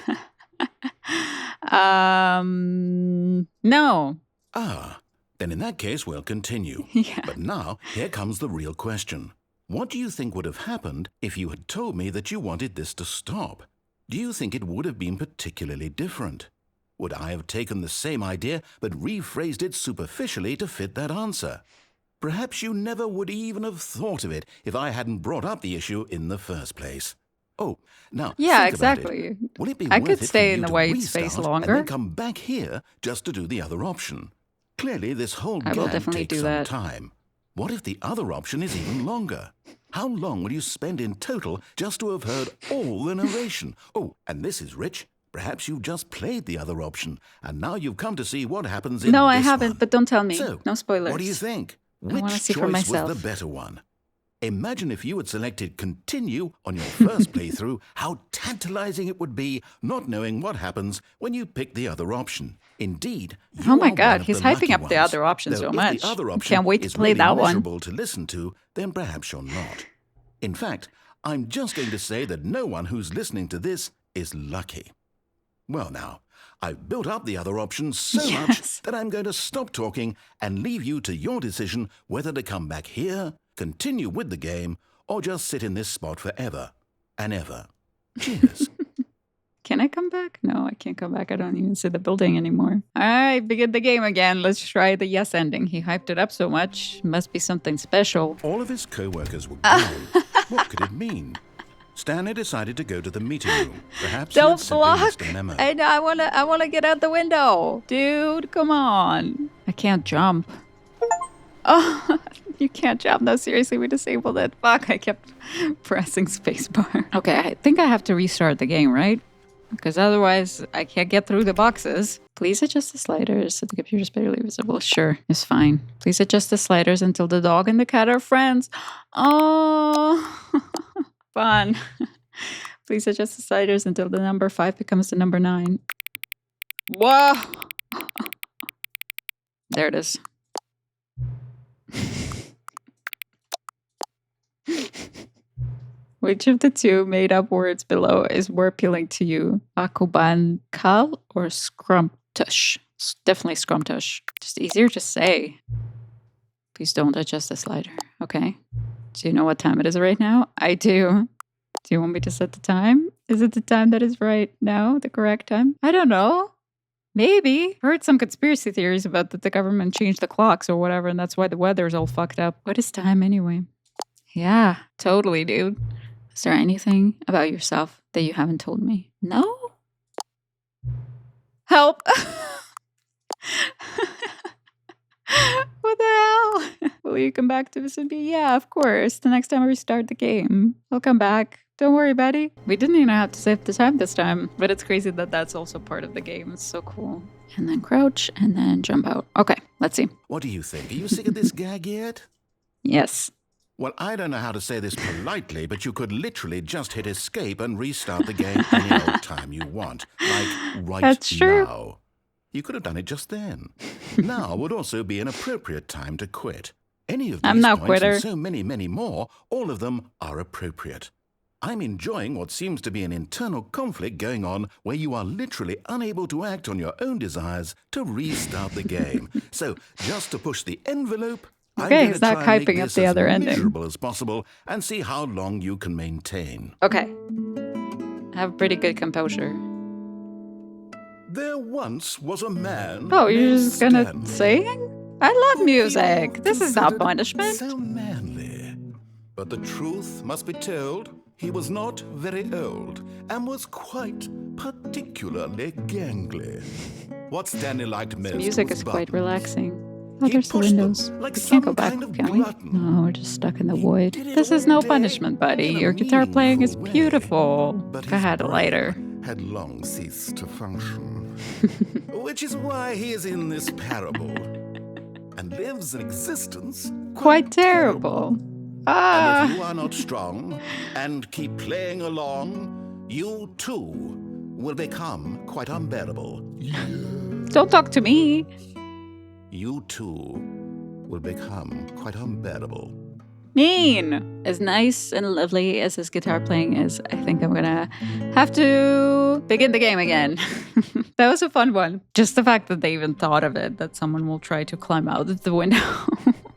A: No.
B: Ah, then in that case, we'll continue.
A: Yeah.
B: But now, here comes the real question. What do you think would have happened if you had told me that you wanted this to stop? Do you think it would have been particularly different? Would I have taken the same idea but rephrased it superficially to fit that answer? Perhaps you never would even have thought of it if I hadn't brought up the issue in the first place. Oh, now
A: Yeah,
B: think about
A: exactly.
B: it. Will it be
A: I
B: worth
A: could
B: it
A: stay
B: for
A: in
B: you
A: the
B: to
A: white
B: restart
A: space
B: and
A: longer.
B: then come back here just to do the other option? Clearly, this whole
A: I will
B: gag
A: definitely
B: takes
A: do
B: some
A: that.
B: time. What if the other option is even longer? How long will you spend in total just to have heard all the narration? Oh, and this is rich. Perhaps you've just played the other option, and now you've come to see what happens in
A: No, I
B: this
A: haven't,
B: one.
A: but don't tell me.
B: So,
A: No spoilers.
B: what do you think?
A: I wanna
B: Which
A: see for
B: choice
A: myself.
B: was the better one? Imagine if you had selected continue on your first playthrough, how tantalizing it would be not knowing what happens when you pick the other option. Indeed, you
A: Oh my
B: are
A: God,
B: one of
A: he's
B: the
A: hyping
B: lucky
A: up the
B: ones.
A: other option
B: Though
A: so
B: if
A: much.
B: the other
A: I
B: option
A: can't wait to
B: is
A: play
B: really
A: that one.
B: miserable to listen to, then perhaps you're not. In fact, I'm just going to say that no one who's listening to this is lucky. Well now, I've built up the other option so
A: Yes.
B: much that I'm going to stop talking and leave you to your decision whether to come back here, continue with the game, or just sit in this spot forever and ever. Cheers.
A: Can I come back? No, I can't come back. I don't even see the building anymore. All right, begin the game again. Let's try the yes ending. He hyped it up so much. Must be something special.
B: All of his co-workers were gone. What could it mean? Stanley decided to go to the meeting room. Perhaps he had
A: Don't
B: simply
A: block.
B: missed a memo.
A: I wanna get out the window. Dude, come on. I can't jump. Oh, you can't jump. No, seriously, we disabled it. Fuck, I kept pressing spacebar. Okay, I think I have to restart the game, right? Because otherwise, I can't get through the boxes. Please adjust the sliders so the computer is barely visible. Sure, it's fine. Please adjust the sliders until the dog and the cat are friends. Oh, fun. Please adjust the sliders until the number 5 becomes the number 9. Whoa! There it is. Which of the two made-up words below is more appealing to you? Akubankal or scrumptush? It's definitely scrumptush. Just easier to say. Please don't adjust the slider. Okay. Do you know what time it is right now? I do. Do you want me to set the time? Is it the time that is right now? The correct time? I don't know. Maybe. Heard some conspiracy theories about that the government changed the clocks or whatever, and that's why the weather's all fucked up. What is time anyway? Yeah, totally, dude. Is there anything about yourself that you haven't told me? No? Help! What the hell? Will you come back to visit me? Yeah, of course. The next time I restart the game, I'll come back. Don't worry, buddy. We didn't even have to save the time this time, but it's crazy that that's also part of the game. It's so cool. And then crouch, and then jump out. Okay, let's see.
B: What do you think? Are you sick of this gag yet?
A: Yes.
B: Well, I don't know how to say this politely, but you could literally just hit escape and restart the game any old time you want. Like right
A: That's true.
B: now. You could have done it just then. Now would also be an appropriate time to quit. Any of these
A: I'm no
B: points
A: quitter.
B: and so many, many more, all of them are appropriate. I'm enjoying what seems to be an internal conflict going on where you are literally unable to act on your own desires to restart the game. So, just to push the envelope,
A: Okay,
B: I'm
A: he's
B: going
A: not
B: to try and
A: hyping
B: make
A: up
B: this
A: the
B: as
A: other ending.
B: miserable as possible and see how long you can maintain.
A: Okay. Have pretty good composure.
B: There once was a man.
A: Oh, you're
B: named
A: just gonna
B: Stanley,
A: sing? I love music.
B: people
A: This is not
B: considered
A: punishment.
B: So manly. But the truth must be told, he was not very old and was quite particularly gangly. What Stanley liked most
A: Music
B: was
A: is quite
B: buttons.
A: relaxing. Oh,
B: He
A: there's the
B: pushed them
A: windows.
B: like
A: We can't go
B: some
A: back,
B: kind of
A: can we?
B: glutton.
A: No, we're just stuck in the void.
B: Did it
A: This is
B: all
A: no
B: day
A: punishment, buddy.
B: in a
A: Your guitar playing is
B: meaningful way.
A: beautiful.
B: But
A: If I
B: his
A: had a
B: brain
A: lighter.
B: had long ceased to function. Which is why he is in this parable and lives an existence
A: Quite terrible.
B: And
A: Ah.
B: if you are not strong and keep playing along, you too will become quite unbearable.
A: Don't talk to me.
B: You too will become quite unbearable.
A: Mean. As nice and lovely as his guitar playing is, I think I'm gonna have to begin the game again. That was a fun one. Just the fact that they even thought of it, that someone will try to climb out of the window.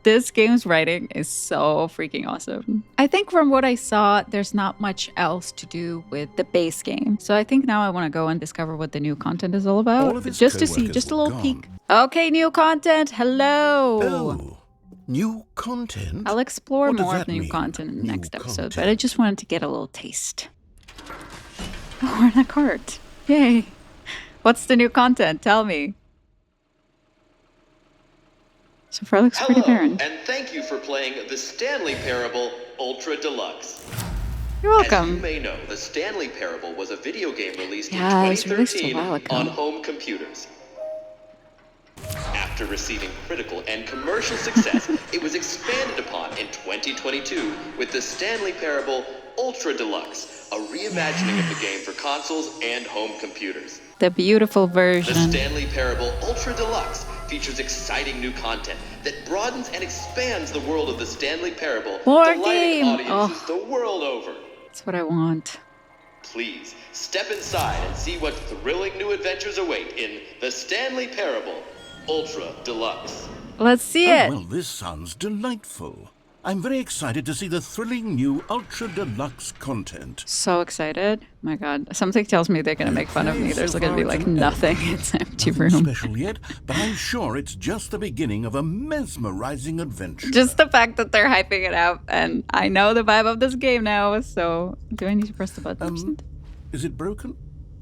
A: This game's writing is so freaking awesome. I think from what I saw, there's not much else to do with the base game. So I think now I want to go and discover what the new content is all
B: All
A: about.
B: of his
A: Just to see,
B: co-workers
A: just a
B: were
A: little
B: gone.
A: peek. Okay, new content. Hello.
B: Oh, new content?
A: I'll explore
B: What does
A: more of
B: that
A: the new
B: mean,
A: content in the
B: new
A: next episode,
B: content?
A: but I just wanted to get a little taste. Oh, we're in a cart. Yay. What's the new content? Tell me. So far looks pretty
E: Hello,
A: barren.
E: and thank you for playing the Stanley Parable Ultra Deluxe.
A: You're
E: As you
A: welcome.
E: may know, the Stanley Parable was a video game released
A: Yeah, it
E: in
A: was released a
E: 2013
A: while ago.
E: on home computers. After receiving critical and commercial success, it was expanded upon in 2022 with the Stanley Parable Ultra Deluxe, a reimagining of the game for consoles and home computers.
A: The beautiful
E: The
A: version.
E: Stanley Parable Ultra Deluxe features exciting new content that broadens and expands the world of the Stanley Parable,
A: More
E: delighting
A: game!
E: audiences the world over.
A: That's what I want.
E: Please, step inside and see what thrilling new adventures await in the Stanley Parable Ultra Deluxe.
A: Let's see
B: Oh,
A: it.
B: well, this sounds delightful. I'm very excited to see the thrilling new Ultra Deluxe content.
A: So excited. My God. Something tells me they're going to make fun of me. There's going to be like nothing. It's an empty
B: Nothing
A: room.
B: special yet, but I'm sure it's just the beginning of a mesmerizing adventure.
A: Just the fact that they're hyping it up, and I know the vibe of this game now, so do I need to press the button?
B: Is it broken?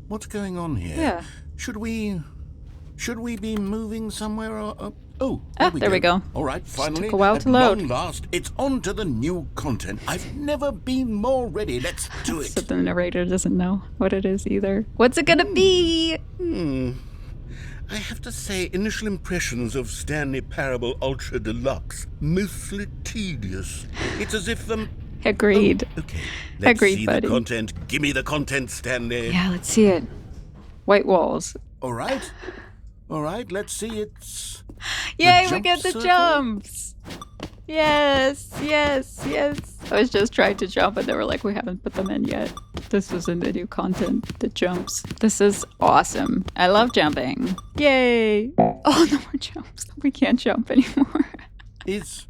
B: What's going on here?
A: Yeah.
B: Should we be moving somewhere? Oh,
A: there we go.
B: All right, finally.
A: took a while
B: at
A: to load.
B: long last, it's on to the new content. I've never been more ready. Let's do
A: So
B: it.
A: the narrator doesn't know what it is either. What's it gonna be?
B: I have to say, initial impressions of Stanley Parable Ultra Deluxe, mostly tedious. It's as if
A: Agreed.
B: Oh, okay. Let's
A: Agreed,
B: see
A: buddy.
B: the content. Give me the content, Stanley.
A: Yeah, let's see it. White walls.
B: All right. All right, let's see it.
A: Yay, we
B: jump
A: get the
B: circle?
A: jumps! Yes, yes, yes. I was just trying to jump and they were like, we haven't put them in yet. This was in the new content, the jumps. This is awesome. I love jumping. Yay! Oh, no more jumps. We can't jump anymore.
B: Is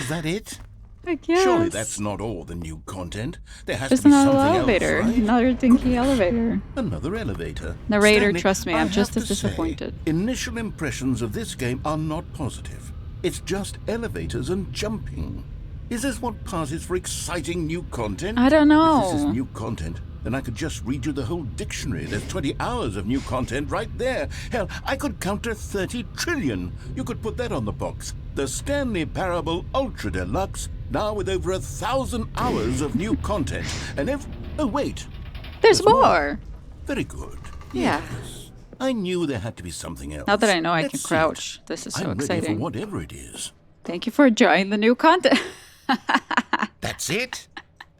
B: that it?
A: I guess.
B: Surely that's not all the new content. There has
A: Just
B: to be
A: another
B: something
A: elevator.
B: else, right?
A: Another dinky elevator.
B: Another elevator.
A: Narrator,
B: Stanley,
A: trust me,
B: I
A: I'm
B: have
A: just
B: to
A: as disappointed.
B: say, initial impressions of this game are not positive. It's just elevators and jumping. Is this what passes for exciting new content?
A: I don't know.
B: If this is new content, then I could just read you the whole dictionary. There's 20 hours of new content right there. Hell, I could counter 30 trillion. You could put that on the box. The Stanley Parable Ultra Deluxe, now with over 1,000 hours of new content. And oh, wait.
A: There's more.
B: Very good.
A: Yeah.
B: Yes. I knew there had to be something else.
A: Now that I know I
B: Let's
A: can
B: see
A: crouch,
B: it.
A: this is so
B: I'm ready
A: exciting.
B: for whatever it is.
A: Thank you for enjoying the new content.
B: That's it?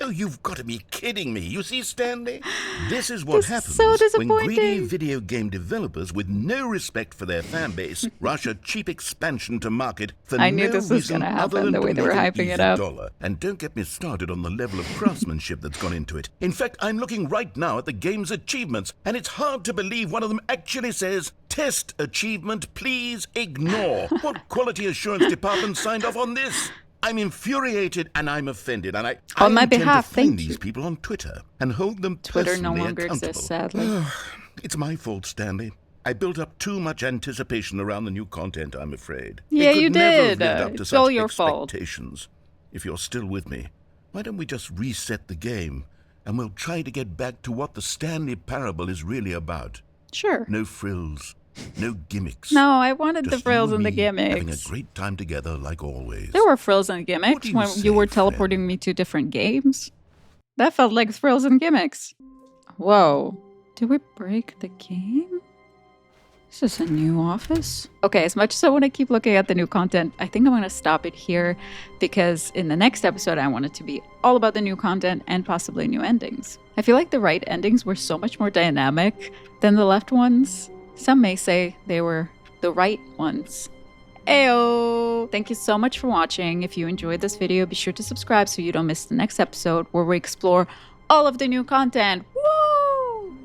B: Oh, you've got to be kidding me. You see, Stanley? This is what
A: This is
B: happens
A: so
B: when
A: disappointing.
B: greedy video game developers with no respect for their fan base rush a cheap expansion to market for
A: I knew
B: no
A: this was
B: reason
A: gonna
B: other
A: happen,
B: than
A: the way
B: to
A: they were
B: make an
A: hyping it
B: easy
A: up.
B: dollar. And don't get me started on the level of craftsmanship that's gone into it. In fact, I'm looking right now at the game's achievements, and it's hard to believe one of them actually says, "Test achievement, please ignore." What quality assurance department signed off on this? I'm infuriated and I'm offended, and I
A: On my
B: intend
A: behalf,
B: to find
A: thank
B: these
A: you.
B: people on Twitter and hold them
A: Twitter no
B: personally
A: longer
B: accountable.
A: exists, sadly.
B: It's my fault, Stanley. I built up too much anticipation around the new content, I'm afraid.
A: Yeah,
B: It could
A: you
B: never have
A: did.
B: lived up to
A: It's
B: such
A: all your fault.
B: expectations. If you're still with me, why don't we just reset the game and we'll try to get back to what the Stanley Parable is really about.
A: Sure.
B: No frills, no gimmicks.
A: No, I wanted the
B: Just
A: frills
B: you
A: and the
B: me having a
A: gimmicks.
B: great time together like always.
A: There were frills and
B: What
A: gimmicks
B: do you
A: when
B: say,
A: you were
B: friend?
A: teleporting me to different games. That felt like frills and gimmicks. Whoa. Did we break the game? Is this a new office? Okay, as much as I want to keep looking at the new content, I think I'm going to stop it here because in the next episode, I want it to be all about the new content and possibly new endings. I feel like the right endings were so much more dynamic than the left ones. Some may say they were the right ones. Ayo! Thank you so much for watching. If you enjoyed this video, be sure to subscribe so you don't miss the next episode where we explore all of the new content. Woo!